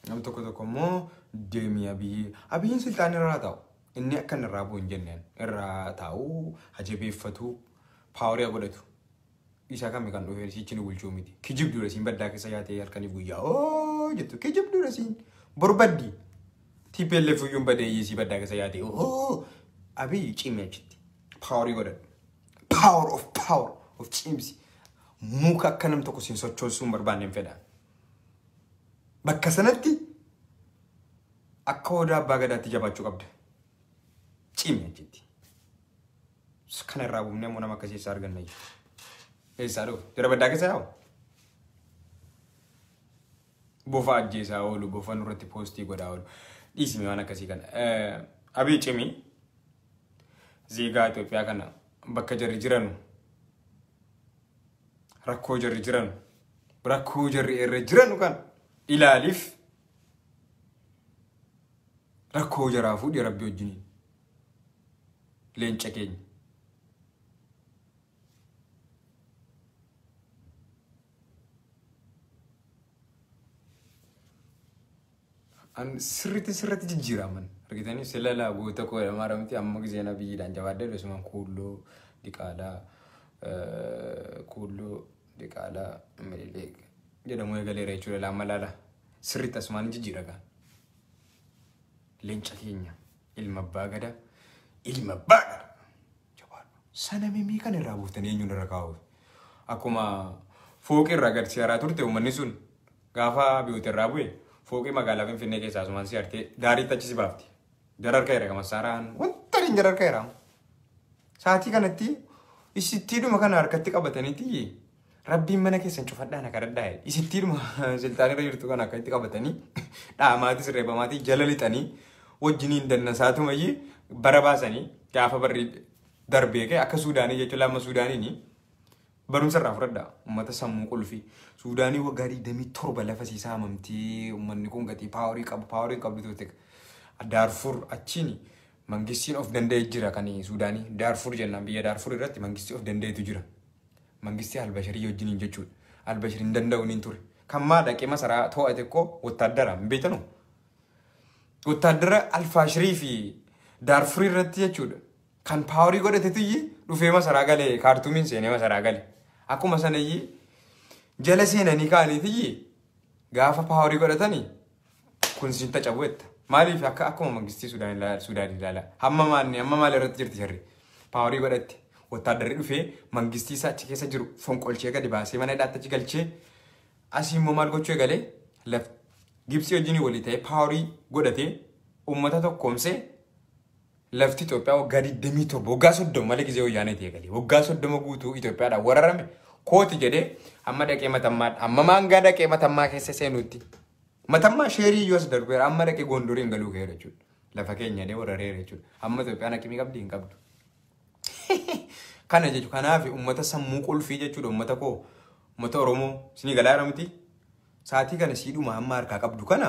Nam tokko immoo deemee abiyyiin siltaan irraa taa'u. Inni akka inni irraa bu'u hin jenneen. Irraa taa'u, hajabeeffatu, paawarii godhatu. Isa kami kan dhufee sichi ni bulchuu miti. Kijib dura siin baddaa keessa yaatee halkanii guyyaa oo jettu. Kijib dura siin borbaddi. TPLF iyyuun badee si baddaa keessa yaatee oo abiyyi cimee achitti. Paawarii godhatu. Power of cimsi. Muka akka nam tokko siin sochoosuun barbaanne hin fedha. Bakka sanatti akka odaa abbaa gadaatti jabaachuu qabda. Cimee achitti. Kana irraa buufnee immoo nama akkasii isaa arganna jechuudha. Eessaa dhufu? Jara baddaa keessa yaa'u? Bofa ajjeesaa oolu, bofa nurratti poostii godhaa oolu. Dhiisime waan akkasii kana. Abii cimii zeegaa Itoophiyaa kana bakka jarri jiranu rakkoo jarri jiranu rakkoo jarri irra jiranu kan ilaaliif rakkoo jaraa fuudhee rabbi wajjiniin leenca keenya. An sirriitti jijjiiraman argitanii silala goota koo maramti amma gisee na biyyiidhaan jabaadde dhusumaan kuulloo diqaalaa mililee jedhamu eegaleera jechuudha laama laala sirriitti asumaan jijjiiragan. Leenca keenya ilma abbaa gada jabaadhu sana mimii kan irraa buuftanii eenyuun irra kaa'uuf akkuma fooqii irraa gad siyaaraa turte uummanni sun gaafa biyyoota irraa bu'e fooqii magaalaa Finfinnee keessaa asumaan si artee daariitti achi si baafti. Dararka era kama saaraan wanta hin dararka era. Saatii kanatti isittiidhuma kana harkatti qabataniiti Rabbiin mana keessan cufadhaan akka daddaa'e. Isittiidhuma siltaanirra jirtu kan akka itti qabatanii dhaamaatis reebamaatii jala lixanii wajjiniin dannasaatumayyii bara baasanii gaafa barri darbee ka'e akka Suudaanii jechuun lama Suudaaniini barumsa irraa fudhadhaa. Uummata sammuu qulfii. Suudaanii waggaa 27 lafa siisaa hamamtii uummanni kun gatii paaworii qabdu turte. Daarfur achiini mangistiin of danda'ee jira kan Suudaanii. Daarfur jennaan biyya Daarfur irratti mangistii of danda'eetu jira. Mangistii Albashirii wajjiniin jechuudha. Albashiriin danda'uun hin ture. Kan maa dhaqee masaraa to'ate koo wottaaddara hin beekanu. Wottaaddara Alfaashirii fi Daarfur irratti jechuudha. Kan paaworii godhateetu dhufee masaraa galee kaartumiin seenee masaraa galee. Akkuma sanayyii jala seenanii kaaniitii gaafa paaworii godhatanii kun siin tacabuetta. Maaliif akkuma mangistii Suudaanii ilaala. Hamma maal irratti jirti jarri. Paaworii godhatte. Wotaaddarri dhufee mangistii isaa achi keessa jiru fonqolchee gadi baasee mana hidhaatti achi galchee asii immoo maal gochuu eegalee laf Gibsii wajjin walii ta'ee paaworii godhatee uummata tokkoomsee lafti Itoophiyaa waggaa 27 waggaa 30 malee gizee wayyaanee ta'e galee waggaa 30 guutuu Itoophiyaadhaan wararame kooti jedhee amma dhaqee maangaa dhaqee matammaa keessa seenuutti matammaa sheerii iyyuu as darbeera amma dhaqee gondoriin galuu ka'eera jechuudha lafa keenya dhee warareera jechuudha amma Itoophiyaan akkamii qabdi hin qabdu. Kana jechuudha kanaaf uummata sammuu qulfii jechuudha uummata Oromoo sinii galaa ramti saatii kana siidhuma amma harkaa qabdu kana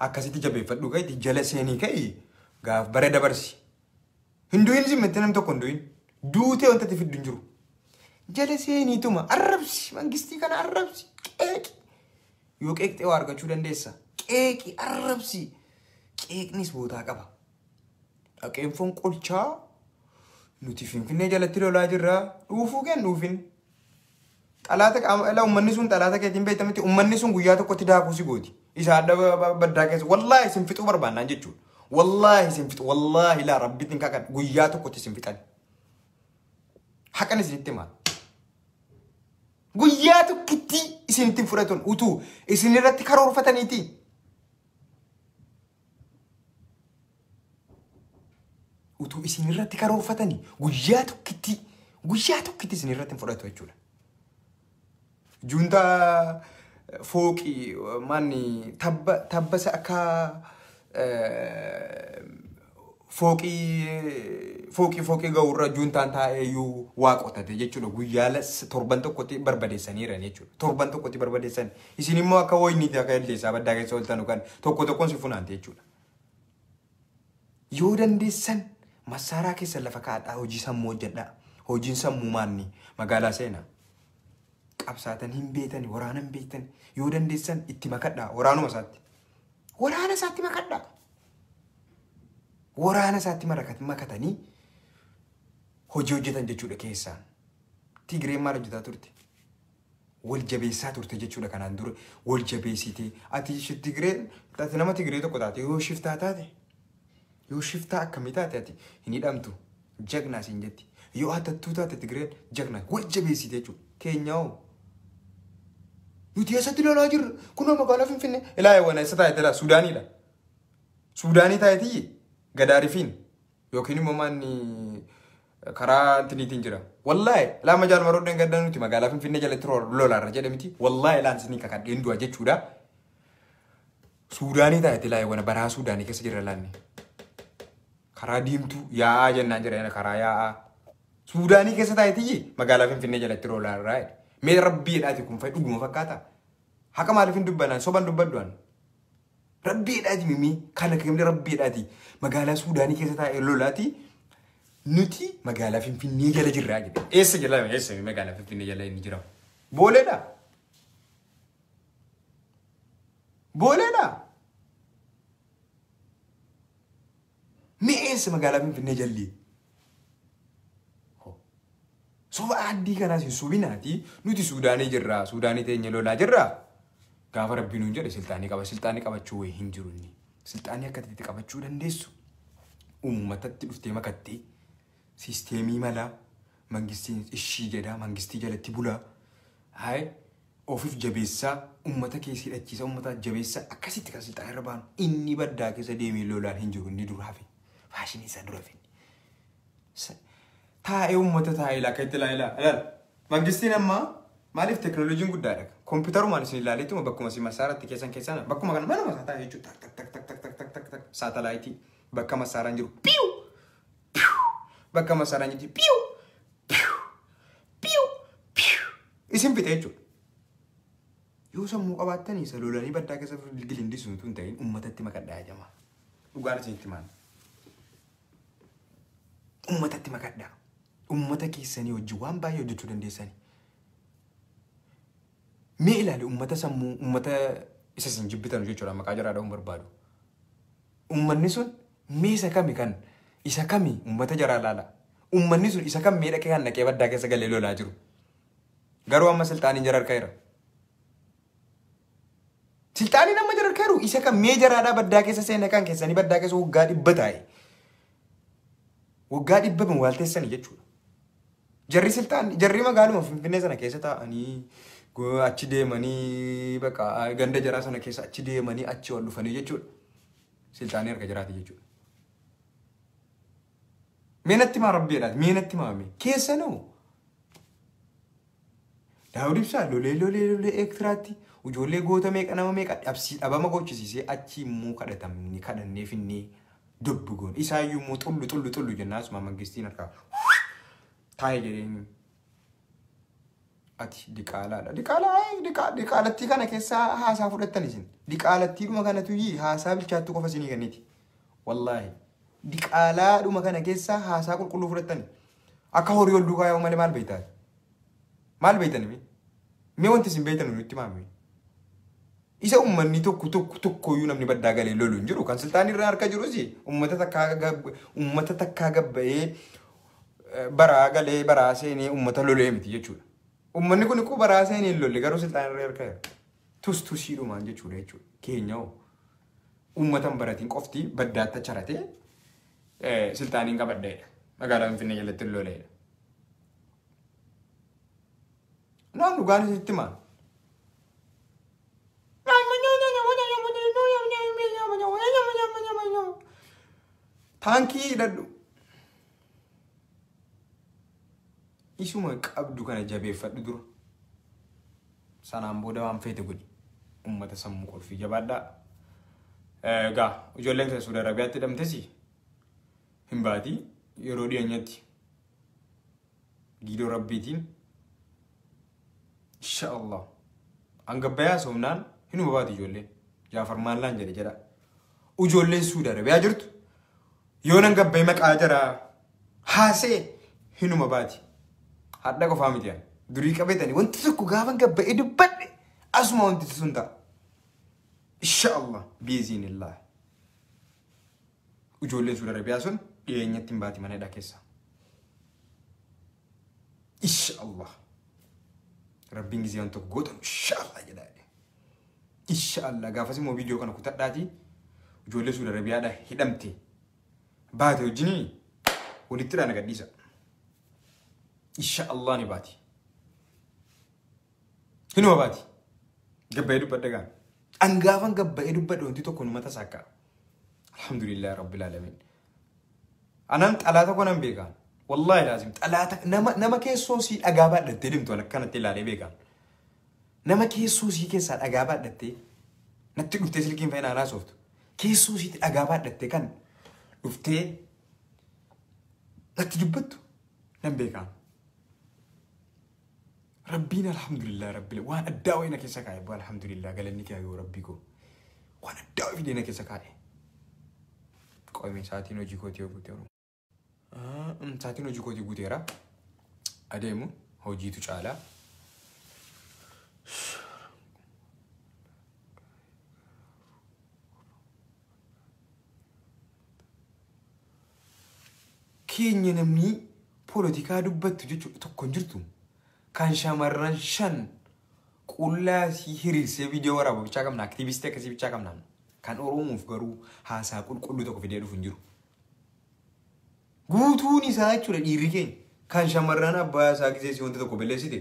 akkasitti jabeeffadhu ka'e jala seenii ka'e gaaf bara dabarsi hinduun zimmetti nam tokko hinduun duutee wanta itti fiddu hin jiru jala seeniituma arrabsi mangistii kana arrabsi qeeqi yoo qeeqxee waa argachuu dandeessa qeeqi arrabsi qeeqnis bootaa qaba dhaqeen fonqolchaa nuti finfinnee jalatti lolaa jirra dhuufuu kennu dhuufin xalaata qaama uummanni sun xalaata keetiin beektamatti uummanni sun guyyaa tokkotti daakuu si gooti isa adda baddaa keessa wallaahi isin fixuu barbaannaan jechuudha wallaahi isin fixu wallaahi laa rabbitiin kakad guyyaa tokkotti isin fixan haqan isinitti maal guyyaa tokkitti isinitti fudhatan utuu isin irratti karoorfataniiti. Utuu isin irratti karoorfatanii guyyaa tokkitti isin irratti fudhatu jechuudha. Junta fooqii manni tabbasa akka fooqii ga'urra juntaan taa'eeyyuu waaqotate jechuudha. Guyyaa torban tokkotti barbadeessaniira jechuudha. Torban tokkotti barbadeessan. Isin immoo akka wayiniiti akka illeessaa baddaa keessa ooltanu kan tokkoon si funaante jechuudha. Yoo dandeessan masaaraa keessa lafa kaadhaa hojii sammuu hojjedhaa. Hojiin sammuu maanni magaalaa seenaa. Qabsaatan hin beektan waraana hin beektan yoo dandeessan itti makadhaa waraanuma isaatti. Waraana isaatti makadhaa. Waraana isaatti makatanii hojii hojjetan jechuudha keessaan. Tigreen maal hojjetaa turte? Wal jabeessaa turte jechuudha kanaan dura wal jabeessitee ati Tigreen nama Tigree tokko taate yoo shiftaa taate. Yoo shiftaa akkamii taate ati hin hidhamtu jagnaa siin jetti. Yoo hatattuu taate Tigreen jagnaa wal jabeessite jechuudha. Keenyaa nuti eessatti lolaa jirra. Kunoo magaalaa Finfinnee ilaa wana eessa taa'e dhala Suudaaniidha. Suudaanii taa'etii Gadaarifiin yookiin immoo manni karaa antiniitiin jira. Wallaahi ilaa majaal maroodhaan gaddaa nuti magaalaa Finfinnee jalatti lolaarra jedhamiti. Wallaahi ilaan sinii kakadheen du'a jechuudha. Suudaanii taa'etii ilaa wana baraa Suudaanii keessa jira laanne. Karaa diimtuu yaa'aa jennaan jira karaa yaa'aa. Suudaanii keessa taa'etii magaalaa Finfinnee jalatti lolaarra. Mee rabbiidhaati kun fa'i dhuguma fakkaata. Haqa maaliif hin dubbanaan soban dubbadduan. Rabbiidhaati mimi kana kemne rabbiidhaati magaalaa Suudaanii keessa taa'ee lolaati nuti magaalaa Finfinnee jala jirraa jedhe. Eessa jala magaalaa Finfinnee jala inni jira. Booleedha. Booleedha. Mee eessa magaalaa Finfinnee jalli? Soba addii kanaas hin subinaati nuti Suudaanii jirraa Suudaanii teenya lolaa jirraa gaafa rabbiin hin jedhe siltaanii qabachuu wayii hin jiru inni siltaanii akka itti qabachuu dandeessu uummatatti dhuftee makattee siisteemii malaa mangistiin ishii jedhaa mangistii jalatti bulaa haye ofiif jabeessaa uummata keessi hidhachiisa uummata jabeessaa akkasitti kan siltaanii irra baanu inni baddaa keessa deemee lolaan hin jiru inni duraafi faashinii isaa duraafi. Taa'ee uummata taa'ee lakkatti ilaala. Mangistiin amma Maaliif teknooloojiin guddaadha. Kompiitarumaan isin ilaaleettuma bakkuma isin masaaratti keessan bakkuma kana mana masaataa jechuudha. Tak saatalaayitii bakka masaaraan jiru. Piiw! Bakka masaaraan jiru. Piiw! Isin fixee jechuudha. Yoo sammuu qabaattanii isa lolanii baddaa keessa gilgilindii sun tun ta'in uummatatti makadhaa jamaa. Dhugaan isinitti maal? Uummatatti makadhaa. Uummata keessanii hojii waan baay'ee hojjechuu dandeessanii. Mee ilaali uummata sammuu uummata isa isin jibbitan jechuudha maqaa jaraadhaan barbaadu. Uummanni sun mee isa kami kan isa kami uummata jaraa laala. Uummanni sun isa kam mee dhaqee kan dhaqee baddaa keessa galee lolaa jiru. Garuu amma siltaaniin jara harka jira. Siltaaniin amma jara harka jiru isa kam mee jaraadhaa baddaa keessa seenaa kan keessanii baddaa keessa waggaa 100 taa'e. Waggaa 100 waalteessanii jechuudha. Jarri magaaluma Finfinnee sana keessa taa'anii achi deemanii bakka ganda jaraa sana keessa achi deemanii achi wal dhufanii jechuudha. Siltaanii harka jiraati jechuudha. Meenatti maa rabbiidhaati? Meenatti maame? Keessa noo? Daawud ibsaa lolee eektiraatti ijoollee goota meeqa nama meeqa dhabama gochisiisee achi immoo kadhatamni kadhannee finnee dubbi goon. Isaayyuu immoo xullu jennaan asuma mangistiin harkaa taa'ee jedheenyu. Ati diqaalaadha. Diqaalattii kana keessaa haasaa fudhattan isin. Diqaalattiidhuma kanatu haasaa bilchaattuu qofa isinii kenniiti. Wallaahi. Diqaalaadhuma kana keessaa haasaa qulqulluu fudhattani. Akka horii ol duukaa yaa'u malee maal beektaa? Maal beektani? Mee wanti isin beektan nutti maami? Isa uummanni tokkoyyuu namni baddaa galee lolu hin jiru. Kan siltaanii irraa harka jirus uummata takkaa gabba'ee baraa galee baraa seenee uummata lolee miti jechuudha. Uummanni kun ikkoo baraa seenee hin lolle garuu siltaanii irraa harka jira. Tustusiidhumaan jechuudha. Keenya hoo uummatan baratiin qofti baddaatti charatee siltaaniin qabaddeedha. Magaalaa Finfinnee jalatti loleedha. Naan dhugaan isinitti maal? Taankii hidhadhu. Isuma qabdu kana jabeeffadhu dura. Sanaan booda waan feete godhi. Uummata sammuu qolfii jabaadhaa. Egaa ijoolleen keessa Suudi Arabiyaatti hidhamtesi hin baatii yeroo dhiyeenyatti giidoo rabbiitiin Inshallah. Angabbayaa somnaan hinuma baati ijoolleen. Jafar maallaan jedha. Ijoolleen Suudi Arabiyaa jirtu. Yoo nan gabbayee maqaa jara haasee hinuma baati. Hadda qofaa miti yaa. Durii qabeetanii wanti tokko gaafa gabbayee dubbadhe asuma wanti sun ta'a. Inshallah. Biizinillah. Ijoolleen Suudi Arabiyaa sun dhiyeenyatti hin baati mana hidhaa keessa. Inshallah. Rabbiin gisee waan tokko gootan inshallah jedhaadhe. Inshallah gaafas immoo viidiyoo kana kutadhaatii ijoollee Suudi Arabiyaadha hidhamte baate wajjinii walitti dhaan agadhiisa. Inshallah ni baati. Hinuma baati. Gabbayee dubbadha gaan. Angaafan gabbayee dubbadha wanti tokko numa tasaakka. Alhamdulillah Rabbil Alamin. Anam xalaata konan beekaan. Wallahi lazim xalaata nama keessoo si dhagaa baadhattee deemtu akkanatti ilaalee beekaan. Nama keessoo si keessaa dhagaa baadhattee natti dhuftee silkiin fayyinaa naasoftu. Keessoo si dhagaa baadhattee kan dhuftee natti dubbattu nan beekaan. Rabbiin alhamdulillah Rabbil waan addaa wayina keessa kaa'e bu alhamdulillah galanni kee yoo Rabbii koo waan addaa wayina keessa kaa'e. Qoomee sa'aatiin hojii kootii guutee sa'aatiin hojii kootii guuteera. Adeemu hojiitu caalaa. Keenya namni poolitikaa dubbattu jechuudha tokko hin jirtu. Kan shamarran 5 qullaa si hiriirsee viidiyoo waraabaa bichaa qabna aktiivistii akkasii bichaa qabna. Kan Oromoof garuu haasaa qulqulluu tokko fidee dhufu hin jiru. Guutuun isaa jechuudha dhiirri keenya kan shamarran abbaa isaa gisee si wanta tokko balleessite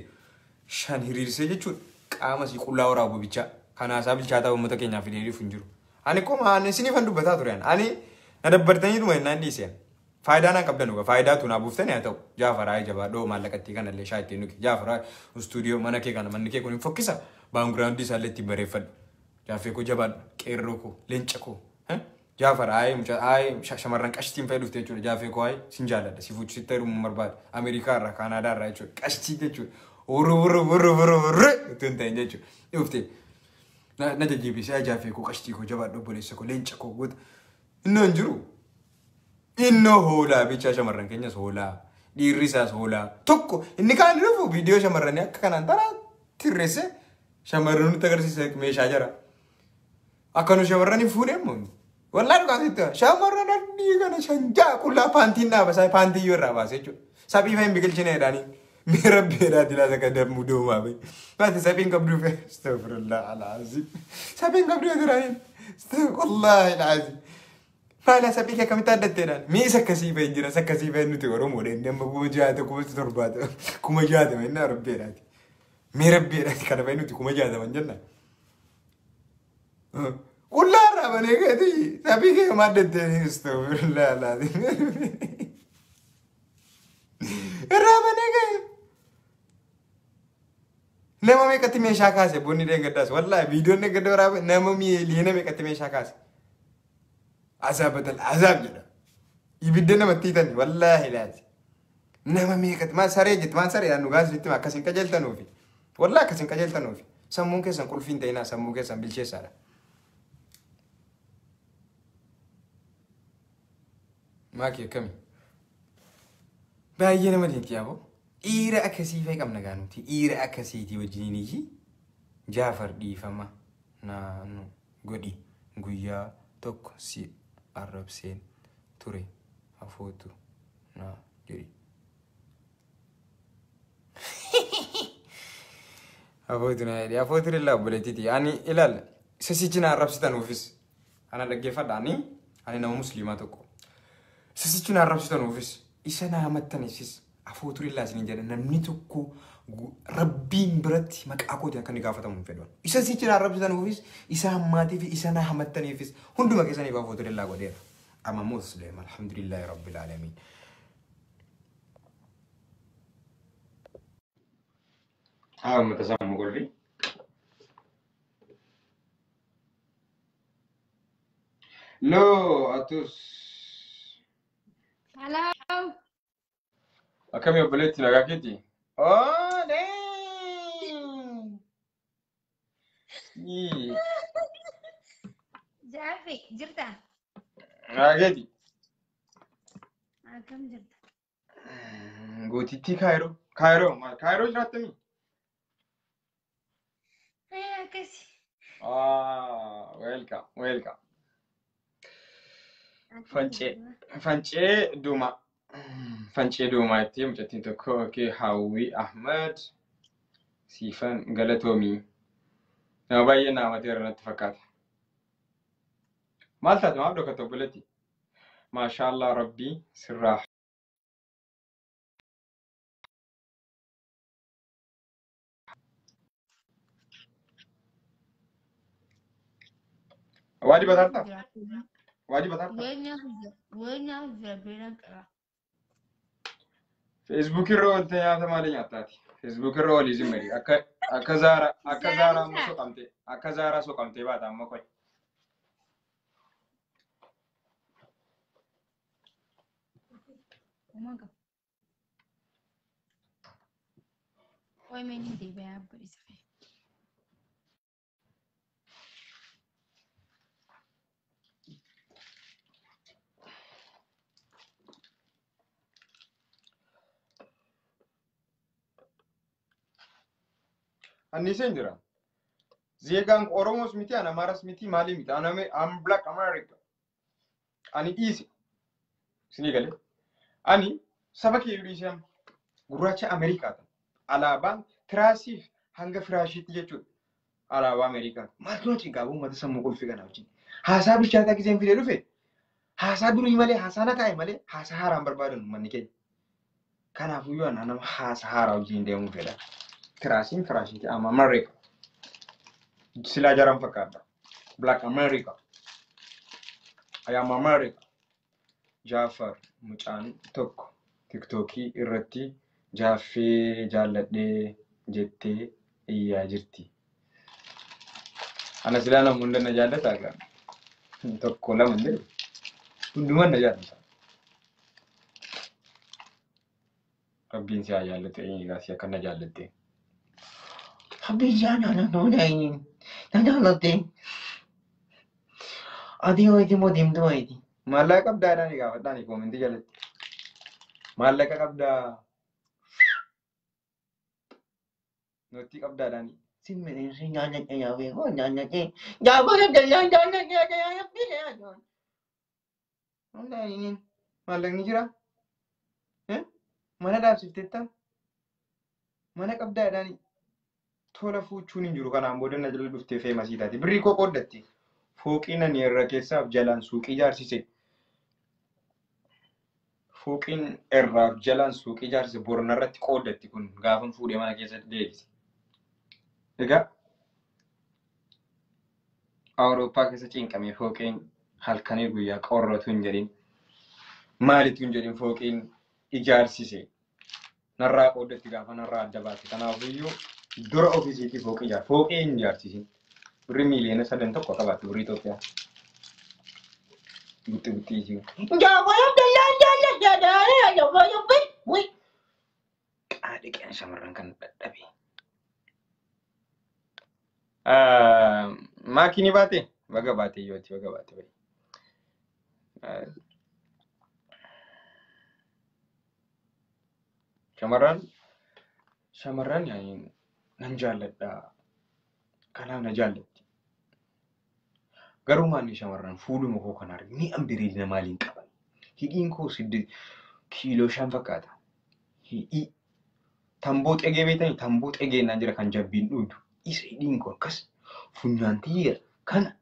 5 hiriirsee jechuudha qaama si qullaa waraabaa bichaa kan haasaa bilchaataa uummata keenyaaf fidee dhufu hin jiru. Ani koma ani sinifan dubbataa ture ani na dabbartanii dhuma innaan dhiisee. Faayidaan an qabdan uga faayidaa tun abuuftanii haa ta'u Jaafaraa jabaadhoo maallaqatti kanallee shaayittii nuki Jaafaraa stuudiyoo mana kee kana manni kee kun hin fokkisa baangiraawundii isaallee ittiin bareeffadhu Jaaffee koo jabaadhu qeerroo koo leenca koo Jaafaraa shamarran qashtiin fayyadu dhufte jechuudha Jaaffee koo sin jaalladha si fuuchu sitti heerumuu barbaada Ameerikaa irraa Kaanaadaa irraa jechuudha qashtii jechuudha warra ittiin ta'in jechuudha dhufte na jajjiibisee Jaaffee koo qashtii koo jabaadhu obboleessa koo leenca koo goota inni hin jiru. Inno hoolaa bicha shamarran keenyas hoolaa dhiirri isaas hoolaa tokko inni kaan dhufu viidiyoo shamarranii akka kanaan taraa tirreesse shamarran nutti agarsiisa meeshaa jira akka nu shamarran hin fuudhe immoo wallaa dhugaatitti shamarran adii kana shanjaa qullaa paantiin dhaabasaa paantii yoo irraa baase jechuudha saphii fahin biqilchine jedhanii mee rabbeedhaa dilaa saka dammuu doomaa bahe baate saphiin qabduu fe astagfirullah alaazi saphiin qabduu jedhanii astagfirullah alaazi. Faala sabii kee akkamitti addatteedhaan miis akkasii fa'i jira akkasii fa'i nuti Oromoodha inni amma kuma torbaata kuma jaatama inni rabbeedhaati mee rabbeedhaati kana fa'i nuti kuma jaataman jenna. Qullaa irraa banee keeti sabii kee akkam addattee astagfirullah alaati irraa banee kee nama meeqatti meeshaa kaase bonni deengaddaas wallaahi viidiyoon deengaddaa waraabee nama miiliina meeqatti meeshaa kaase. عذاب العذاب جدا يبدنا متيتني والله لازم نما ميكت ما سريجت ما سري انه غاز بيت ما كسن كجلت نوفي والله كسن كجلت نوفي سمون كسن كل فين تينا سمون كسن بالشي سارة ما كي كمي باينا مدينتي يابو إيرا أكسي في كم نغانوتي إيرا أكسي تي وجينيجي جافر دي فما نا نو غدي غويا توك سي Arab sen ture afotu na jiri afotu na jiri afotu lilla obboleettiti ani ilal sasichina Arab sitan ofis ana dhaggeeffadhaani ani nama musliimaa tokko sasichina Arab sitan ofis isa na hamattanis afotu lilla sinin jedhan namni tokko Rabbiin biratti maqaa kooti akka ni gaafatamu fedhan isa sichina Arab sitan ofis isa hammatii fi isa na hamattaniifis hunduma keessanii afotu lilla godheera ama muslim alhamdulillah rabbil alamin متسامح قولي لو أتوس Hello. أكمل يا بليتي لقاكيتي damn Jaffi, jirta? لقاكيتي Akkam jirta? قوتيتي كايرو جراتني Akkasi. welcome فانشي دوما تيم جاتين توكي هاوي أحمد سيفان غلطومي نباينا ما تيرنا اتفاقات مالتا ما بدو كتبلتي ما شاء الله ربي سراح وادي بطارتا Wenya hujjabina qaba. فيسبوك الرول تيا ثمانية عطاتي فيسبوك الرول يزمري أكزارا مسوكمتي أكزارا سوكمتي بعد أما كوي Umaga. Oi meni de bea por isso. أني سنجرا زيغان أوروموس ميتي أنا مارس ميتي مالي ميتي I'm black America أني إيسي سني قال أني سبكي يريسيام غراتش أمريكا على بان تراسيف هنگا فراشي تيجو على أمريكا ما تلوتين كابو ما تسمو كل فيغان أوجين هاسا بيشاتا كيزين في دلوفي هاسا دوري مالي هاسا نتاي مالي هاسا هارام بربادن منيكي كان أفويو أنا هاسا هارا أوجين ديمو فيدا Kerasing ama America. Sila jarang fakada. Black America. I am America. Jafar mucaan tokko TikTokii irratti jaaffee jaalladhee jettee iyyaa jirti. Ana silaa namoonni na jaallataa gaa. Tokko lama illee hundumaan na jaallata. Rabbiin si haa jaallate egaa si akka na jaallatte. Habis jangan nak naik. Jangan latih. Adi itu mau dim tu ini. Maallaqa qabdaadhaan egaa fadhaan koomentii jalatti. Maallaqa qabdaa. Nootii qabdaadhaan. Sebenarnya saya jangan nak ya, weh. Oh jangan nak. Jafar Abdallah jangan nak ya, jangan nak. Mana ini? Maallaqni jira? Mana dhaabsifteetta? Mana qabdaadhaan. Tola fuuchuun hin jiru kanaan booda na jala dhuftee feemasii taate. Birrii koo qooddatti. Fooqiin ani irra keessaaf jalaan suuqii ijaarsise. Fooqiin irraaf jalaan suuqii ijaarsise borna irratti qooddatti kun gaafan fuudhee mana keessatti deebise. Egaa Awurooppaa keessa cinqamee fooqiin halkanii guyyaa qorratu hin jedhin. Maalitu hin jedhin fooqiin ijaarsise. Narraa qooddatti gaafa narraa adda baate. Kanaafiyyuu dura ofiisiitii fooqii ijaar. Fooqii hin ijaarsisiin. Birrii miliyoona 3 tokko qabaatti birrii Itoophiyaa. Gutti isii. Jafar Abdallah jangan nak ya, Jafar Abdallah. Weh. Qaadhi qeen shamarran kan dadhabe. Maakinii baate? Baga baate yooti baga baate bayi. Shamarran yaa'in nan jaalladha. Kanaaf na jaallatti. Garuu maalli shamarran fuuluma koo kan argi mi'an bareedina maaliin qaban? Hidhiin koo 8 kiiloo 5 fakkaata. Hidhii tamboo xegee beetanii tamboo xegee naan jira kan jabbiin dhuudu. Isa hidhiin koo akkas funyaan tiyya kana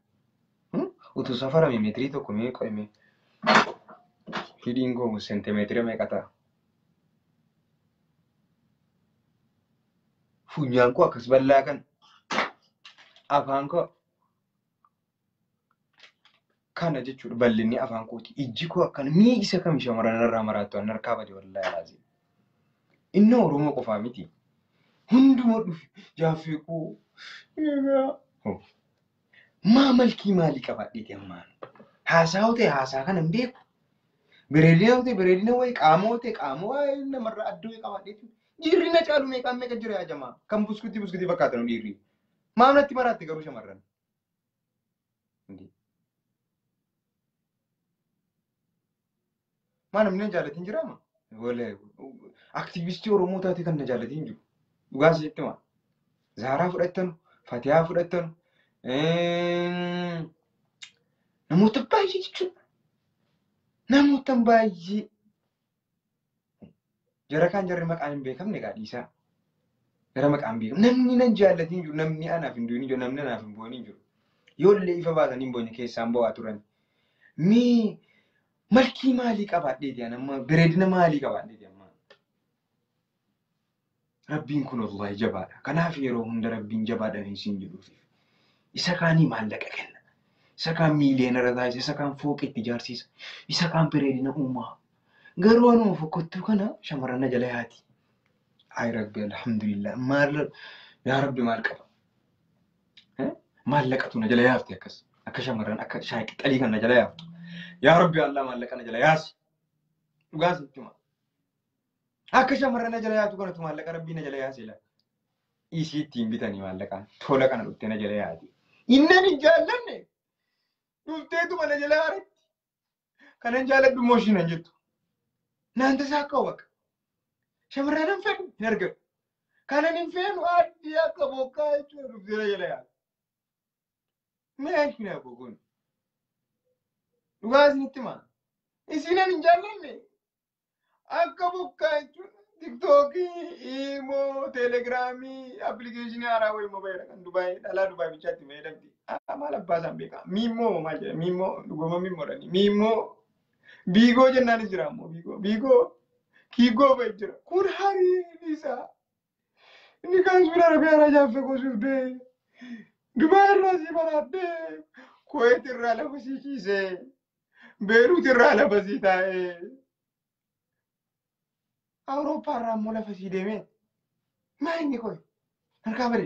utuu safarame meetirii tokko meeqa hime hidhiin koo seentimeetira meeqa ta'a? Funyaan koo akkas bal'aa kan afaan koo kana jechuudha bal'inni afaan kooti. Ijji koo akkana mi'i isa kam shamarran irraa maraattu an harkaa bade wallaahi laazim. Inni Oromoo qofaa miti. Hunduma dhufe jaaffee koo maa malkii maalii qabaadheeti ammaan. Haasaa ta'e haasaa kana hin beeku. Bareedina ta'e bareedina wayii qaama ta'e qaama wayii namarraa adduu qabaadheeti. Jirri na caalu meeqaan meeqa jira yaa jamaa. Kan buskutii fakkaatan dhiirri. Maam natti maraatte garuu shamarran. Maa namni na jaalatiin jiraama? Aktiivistii Oromoo taate kan na jaalatiin jiru. Dhugaa sitti maa? Zaaraa fudhattan, Fatihaa fudhattan, namoota baay'ee jechuudha. Namoota baay'ee. Jara kan jarri maqaan hin beekamne gaadhiisaa. Jara maqaan beekamu. Namni nan jaalatiin jiru. Namni anaaf hin duwin jiru. Namni anaaf hin bu'in jiru. Yoollee ifa baasanii hin boone keessaan bo'aa turan. Malkii maalii qabaadheeti amma bareedina maalii qabaadheeti amma. Rabbiin kun wallahi jabaadha. Kanaaf yeroo hunda rabbiin jabaadha hin jedhuufi. Isa kaanii maallaqa kenna. Isa kaan miiliyoonara taasisa. Isa kaan fooqetti ijaarsiisa. Isa kaan bareedina uumaa. Garuu anuma fokkottuu kana shamarran na jala yaati. Ay rabbi alhamdulillah. Yaa rabbi maal qaba? Maallaqatu na jala yaafte akkas. Akka shamarran akka shaayii qixxalii kan na jala yaaftu. Yaa rabbi Allah maallaqa na jala yaasi. Dhugaa sitti maa. Akka shamarran na jala yaatu kanatu maallaqa rabbii na jala yaasi laa. Isii ittiin bitanii maallaqaan tola kana dhuftee na jala yaati. Innan hin jaallanne. Dhufteetuma na jala yaaretti. Kanan jaaladhu moo ishiin hin jettu. Naanta isaa akka waqa. Shamarran hin fedhu hin argamu. Kanan hin feenu adii akka bokkaa jechuudha dhuftee na jala yaatu. Mee hin hafu kun. Dhugaa isinitti maa? Isinan hin jaallanne. Akka bokkaa jechuudha. TikTokii, Imo, Telegramii, appilikeeshinii haaraa wayii mobaayila kan Dubaayii dhalaa Dubaayii bichaatti fayyadamti. Maal abbaa isaan beekaa? Miimmoo maal jedha? Miimmoo dhuguma miimmoodhani. Miimmoo biigoo jennaanis jira ammoo biigoo. Biigoo kiigoo fa'i jira. Kun hariin isaa. Inni kan suura Arabiyaa jaaffee gosuufdee. Dubaayii irraa sii baraadhee. Kuweet irraa lafa sii kiisee. Beeruut irraa lafa sii taa'ee Awurooppaa irraa immoo lafa sii deemee maal inni koye harkaa bare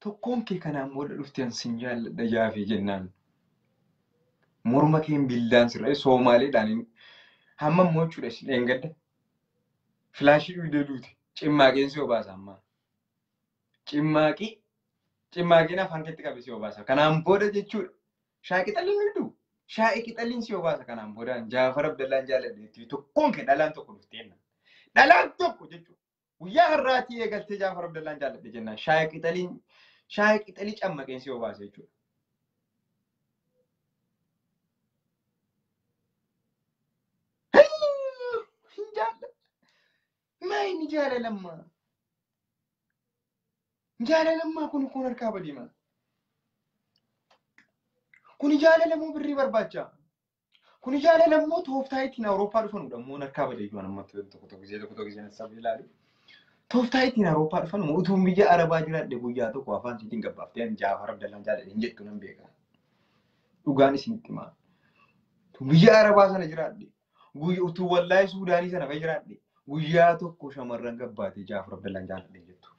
tokkoon kee kanaan booda dhuftee sin jaalladha jaafee jennaan morma keen bildaan sirree Soomaaliidhaan hamma immoo jechuudha isin eengadda filaashii dhugdee duuti cimmaaqeen si obaasa ammaa cimmaaqiin afaan keetti qabe si obaasa kanaan booda jechuudha shaaqixalliin dhugdu shaaqixalliin si obaasa kanaan booda Jaafar Abdallaan jaalladheetti tokkoon kee dhalaan tokko dhufteenna dhalaan tokko jechuudha guyyaa har'aatii eegaltee Jaafar Abdallaan jaalladhe jennaan shaaqixalii cammaqeen si obaasa jechuudha. Maayini jaalalammaa kun harkaa badiima kun jaalalamuu birrii barbaacha kun jaalalammoo tooftaa ittiin Awurooppaa dhufanudha immoo harkaa badeeyyuu namatti tokko gisee sabbi ilaalu tooftaa ittiin Awurooppaa dhufan utuun biyya Arabaa jiraadhe guyyaa tokko afaan siitiin gabbaaftee Jaafar Abdallaan jaalladhe jettu nan beeka dhugaan isinitti himaa biyya Arabaa sana jiraadhe guyyaa utuu wallaahi Suudaanii sana fa jiraadhe guyyaa tokko shamarran gabbaatee Jaafar Abdallaan jaalladhe jettu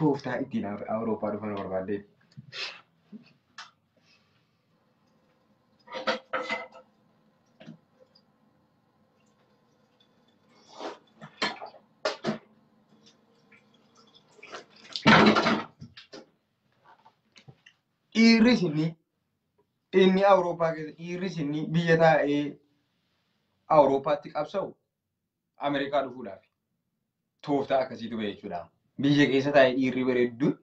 tooftaa ittiin Awurooppaa dhufan barbaadde Irrisinni inni Awurooppaa keessa irrisinni biyya taa'ee Awurooppaatti qabsa'u Ameerikaa dhufuudhaaf tooftaa akkasiitu ba'e jechuudha. Biyya keessa taa'ee dhiirri bareedduun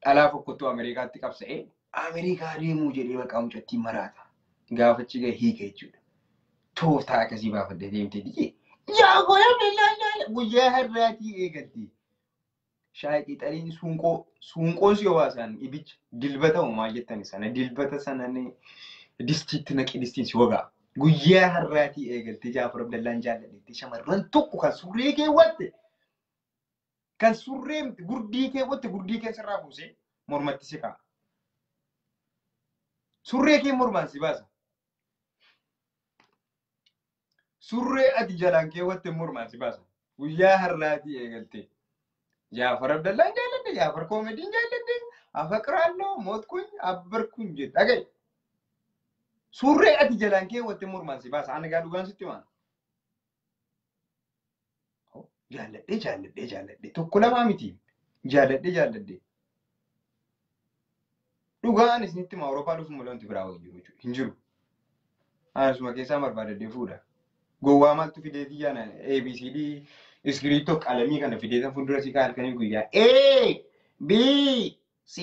dhalaa fokkottuu Ameerikaatti qabsa'ee Ameerikaa deemuu jedhee maqaa mucattiin maraata. Gaafachi gahee hiika jechuudha. Tooftaa akkasii baafadde deemtee dijee Jaafar Abdallaan guyyaa har'aatii eegalti. Shaaqixaliin suunqoon si obaasaan ibicha dilbata uumaa jettani sana dilbata sanani distiitti naqi distiin si wagaa. Guyyaa har'aatii eegaltee Jaafar Abdallaan jaalladheetti shamarran tokko kan surree keewwatte kan surree gurdii keewwatte gurdii keessarraa buusee mormatti si ka'a. Surree kee mormaan si baasa. Surree ati jalaan keewwatte mormaan si baasa. Guyyaa har'aatii eegaltee Jaafar Abdallaan jaalladhe Jaafar koomediin jaalladhe afaqraalloo mootkuun abbarkuun jedha dhagaye. Surree ati jalaan keewwatte mormaan si baasa. Ani gaa dhugaan sitti himaa. Jaalladhe tokko lamaa miti. Jaalladhe. Dhugaan isinitti himaa Awurooppaa dhufuun mul'antu biraa wajjin jechuudha. Hin jiru. Anasuma keessaa barbaadadhee fuudha. Gowwaa maaltu fidee xiyyaana ABCD iskiriiptoo qalamii kana fideetan fuuldura si halkanii guyyaa A B C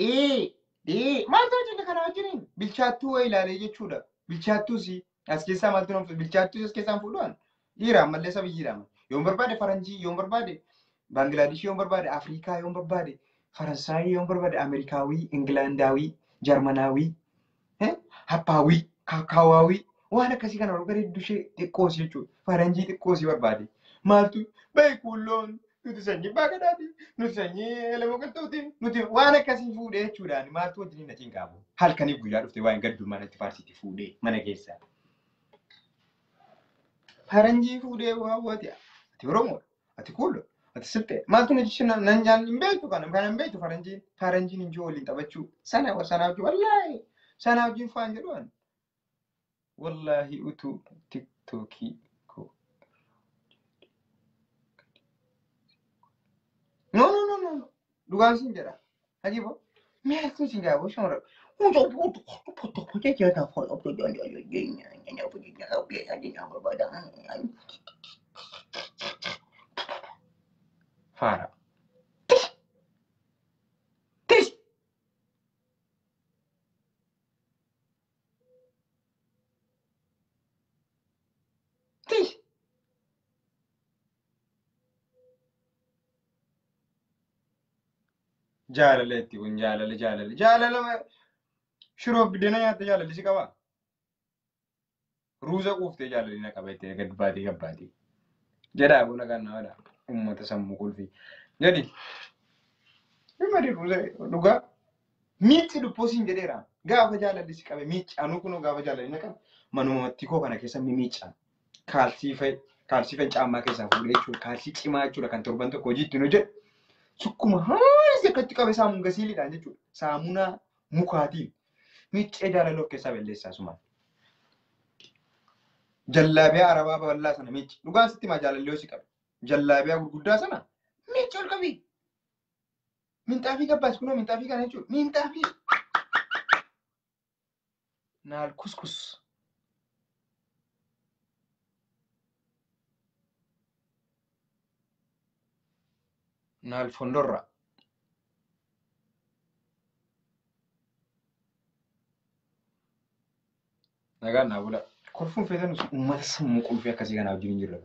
D maaltu hojjete kana wajjiniin bilchaattuu wayii ilaalee jechuudha. Bilchaattuu si as keessaa maaltu namtu bilchaattuu as keessaan fuudhaan dhiira ammallee sabii jiraama. Yoon barbaade Faranjii yoon barbaade Baangilaadesh yoon barbaade Afrikaa yoon barbaade Faransaayii yoon barbaade Ameerikaawii Ingilaandaawii Jarmanaawii Happaawii Kaakawaawii waan akkasii kana garee dushee xiqqoos jechuudha. Faranjii xiqqoosii barbaade maaltu beekulloon nuti sanyii baagadaati nuti sanyii lamoqaltooti nuti waan akkasii fuudhee jechuudhaan maaltu wajjin natiin qaabu halkanii guyyaa dhufte waan gaddummaa natti faarsitti fuudhee mana keessaa. Faranjii fuudhee waawwati ati Oromoo ati kuullo ati siltee maaltu na jechin nan jaan hin beektu kana hin beektu faranjiin hin jiru waliin taphachuu sana wajjin wallaahi sana wajjin faan jedhuun wallahi utuu tiktookii No. Dhugaan sin jedha. Hajibo. Meeshaan sin gaafoo shamarra. Faara. Jaalaleetti kun jaalala shiroo biddeena nyaatte jaalalli si qabaa. Ruuza quuftee jaalalli na qabattee gabbaatee jedhaa buna kannaadha uummata sammuu kulfii gadi dhimma ruuza dhugaa miitti dhuphoosiin jedheera Gaafa jaalalli si qabe miiccaanuu kunoo gaafa jaalalli na qabe manumatti koo kana keessa miicaan. Kaalsii caammaa keessaa fuudhee jechuudha. Kaalsii cimaa jechuudha kan torban tokko hojiitti nu jedhu. Sukkuma haasi akkatti qabe saamuun gasiiliidhaan jechuudha. Saamunaa mukaatiin miiccee jaalalli of keessaa balleessaa sumaan. Jallaabiyaa arabaa bal'aa sana miicci. Dhugaan sitti maa jaalalli yoo si qabe. Jallaabiyaa gurguddaa sana miicci ol qabii. Minxaafii gabbaas kunoo minxaafii kana jechuudha. Minxaafii. Naal kuskus. Naal fondorra. Nagaan naa bula. Kolfuun feetan uummata sammuu qulfii akkasii kanaa wajjin hin jirre.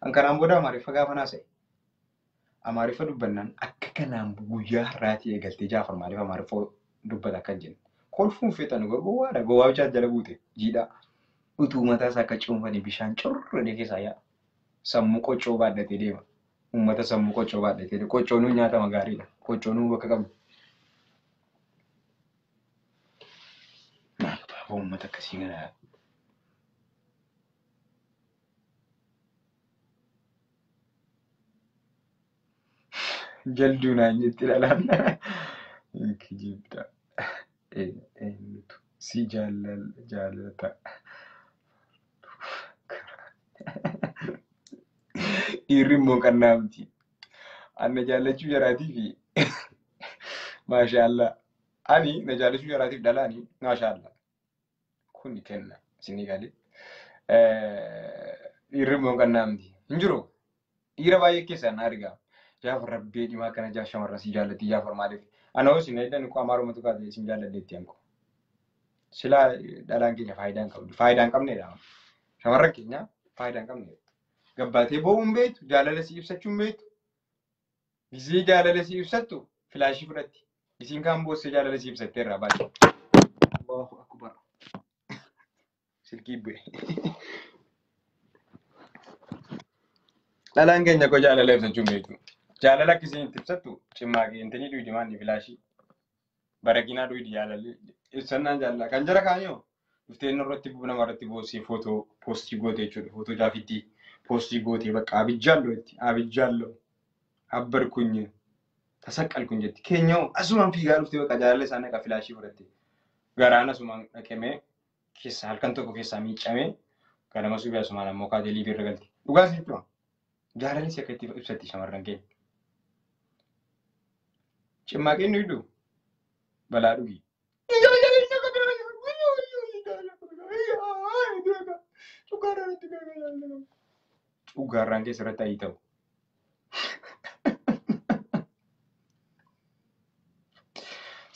Ankaraan booda Amaariffa gaafa naasa'e. Amaariffa dubbannaan akka kanaan guyyaa har'aatii eegaltee Jaafar maaliif Amaariffa dubbata akka hin jenne. Kolfuun feetan gowwaadha. Gowwaa bichaa jala buute. Jiidhaa. Utuu mataa isaa akka cuunfanii bishaan corree keessaa yaa'a. Sammuu qoccoo baadhatee deema. Uummata sammuu qoccoo baadhatee deema. Qoccoonuun nyaatama gaariidha. Qoccoonuun bakka qabdu. Maal baaba uummata akkasii kanaa? Jalduu naan jetti dhalaan. Kijibda. Eenyutu si jaalata. Dhiirri immoo qannaamti. Ani na jaallachuu jaraatii fi maashaallah. Ani na jaallachuu jaraatiif dhalaanii maashaallah. Kun kenna isinii galee. Dhiirri immoo qannaamti. Hin jiru. Dhiira baay'ee keessaan argaa. Jaafar rabbee dhimaa kana jaa shamarran si jaallatti Jaafar maaliif? Ana hoo isin eddan koo amaarumatu kaatee isin jaalladheetti anko. Silaa dhalaan keenya faayidaa hin qabdu. Faayidaa hin qabneedha. Shamarran keenya faayidaa hin qabneedha. Gabbaatee boo'uun beektu, jaalala si ibsachuun beektu. Gisee jaalala si ibsattu filaashii fudhatti. Isiin kaan boossee jaalala si ibsattee irraa baay'ee. Allahu akbar. Silkii bu'e. Dhalaan keenya koo jaalala ibsachuun beektu. Jaalala akkasiin itti ibsattu cimmaa geentanii duudi maanni filaashii. Barakinaa duudi jaalalli. Ibsannaan jaalala. Kan jara kaanyoo dhufteen irratti namarratti boossee footoo poostii goote jechuudha. Footoo jaafitti poostii goote bakka abijjaallo itti abijjaallo. Abbar kunyi tasaqqal kun jetti. Keenyoo asumaan fiigaa dhuftee bakka jaalala isaanii akka filaashii fudhatte. Garaan asumaan dhaqamee keessa halkan tokko keessaa miiccamee ganama subii asumaan ammoo kaatee liibii irra galti. Dhugaa sitti hima. Jaalalli si akka itti ibsatti shamarran keenya. Cimmaa keenya hiddu balaa dhugi. Cugaarraan keessa irratti ayii ta'u.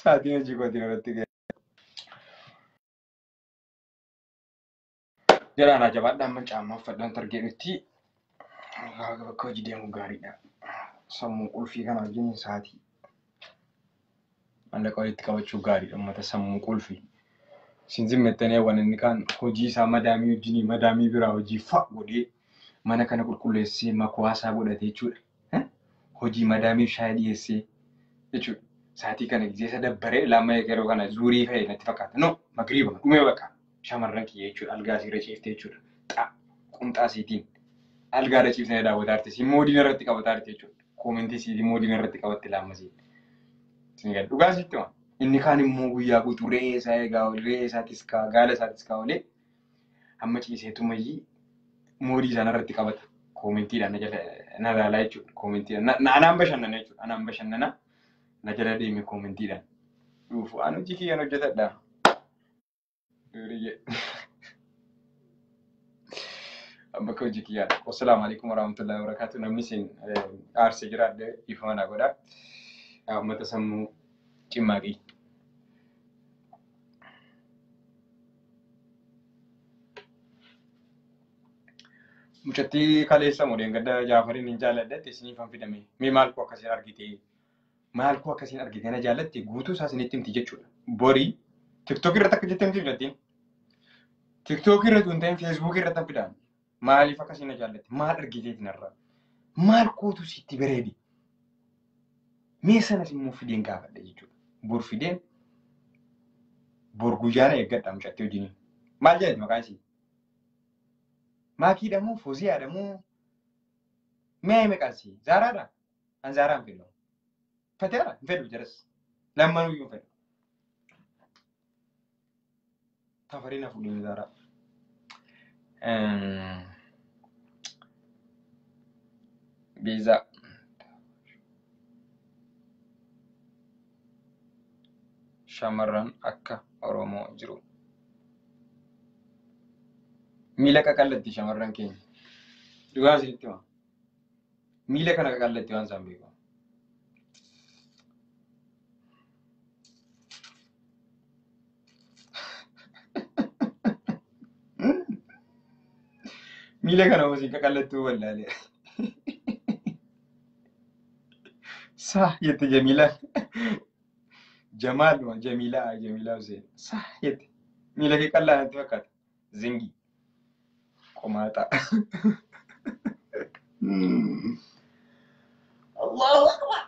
Saatiin hojii kootiin irratti ga'e. Jaraan ajabaadha amma caammaa uffadhaan targeetti bakka hojii deemu gaariidha. Sammuu qulfii kana wajjin saatii. Mallaqa walitti qabachuu gaariidha uummata sammuu qulfii. Isin zimmettanii waan inni kaan hojii isaa madaamii wajjin madaamii biraa hojii fa'a godhee mana kana qulqulleessee makwaasaa godhatee jechuudha. Hojii madaamiif shaayii dhiyeessee jechuudha. Saatii kana gisee dabbaree lamma yeroo kana zuurii fa'ee natti fakkaata. No magriiba dhumee bakka shamarran kiyya jechuudha. Algaa siirra ciiftee jechuudha. Xaa qumxaa siitiin algaa irra ciiftee daawwataa artisi. Moodiin irratti qabataa arti jechuudha. Koomentii siitii moodiin irratti qabatte lammasii. Dhugaa sitti waan. Inni kaan immoo guyyaa guutuu re'ee isaa eegaa re'ee isaatis kaa gaala isaatis kaa olee amma ciiseetu mayyii moodii isaan irratti qabata. Koomentiidhaan na ilaalaa jechuudha. Koomentiidhaan anaan bashannana jechuudha. Anaan bashannana na jala deeme koomentiidhaan. Dhuufu an hojii kiyyaan hojjetadha. Bakka hojii kiyyaadha. Wassalaamu alaikum warahmatullahi wabarakatuh. Namni isin aarsee jiraadde ifama na godhaa. Uummata sammuu cimmaa qiyya. Mucattii kaleessa modeen gadda Jaafariin hin jaalladhatte isiniif han fidame. Mee maalkoo akkasiin argite? Maalkoo akkasiin argite na jaallatte guutuu isaa isinitti himti jechuudha. Borii TikTok irratti akka jettee himti fidattiin. TikTok irratti hin ta'in Facebook irratti han fidan. Maaliif akkasiin na jaallatte? Maal argiteeti narraa? Maal kootu sitti bareedi? Mee sanas immoo fideen gaafadha jechuudha. Bor fideen Borguyyaana eeggadha mucatti wajjin. Maal jedhati maqaan isii? Maakiidhamoo Fooziyaadhamoo mee maqaan isii? Zaaraadha? An Zaaraan fedhu. Fateera hin fedhu jaras. Lammanuu iyyuu fedhu. Tafariina fuudhanii Zaaraa. Biizaa. Shamarran akka Oromoo jiru. Miila qaqallatti shamarran keenya. Dhugaa isinitti hima. Miila kana qaqallatti waan isaan beeku. Miila kana hojii qaqallattuu wallaalee. Saa jette Jamiilaan. Jamaal Jamiilaa Hussein. Saa jette. Miila kee qallaa natti fakkaata. Zingi. Qomaata. Allahu Akbar.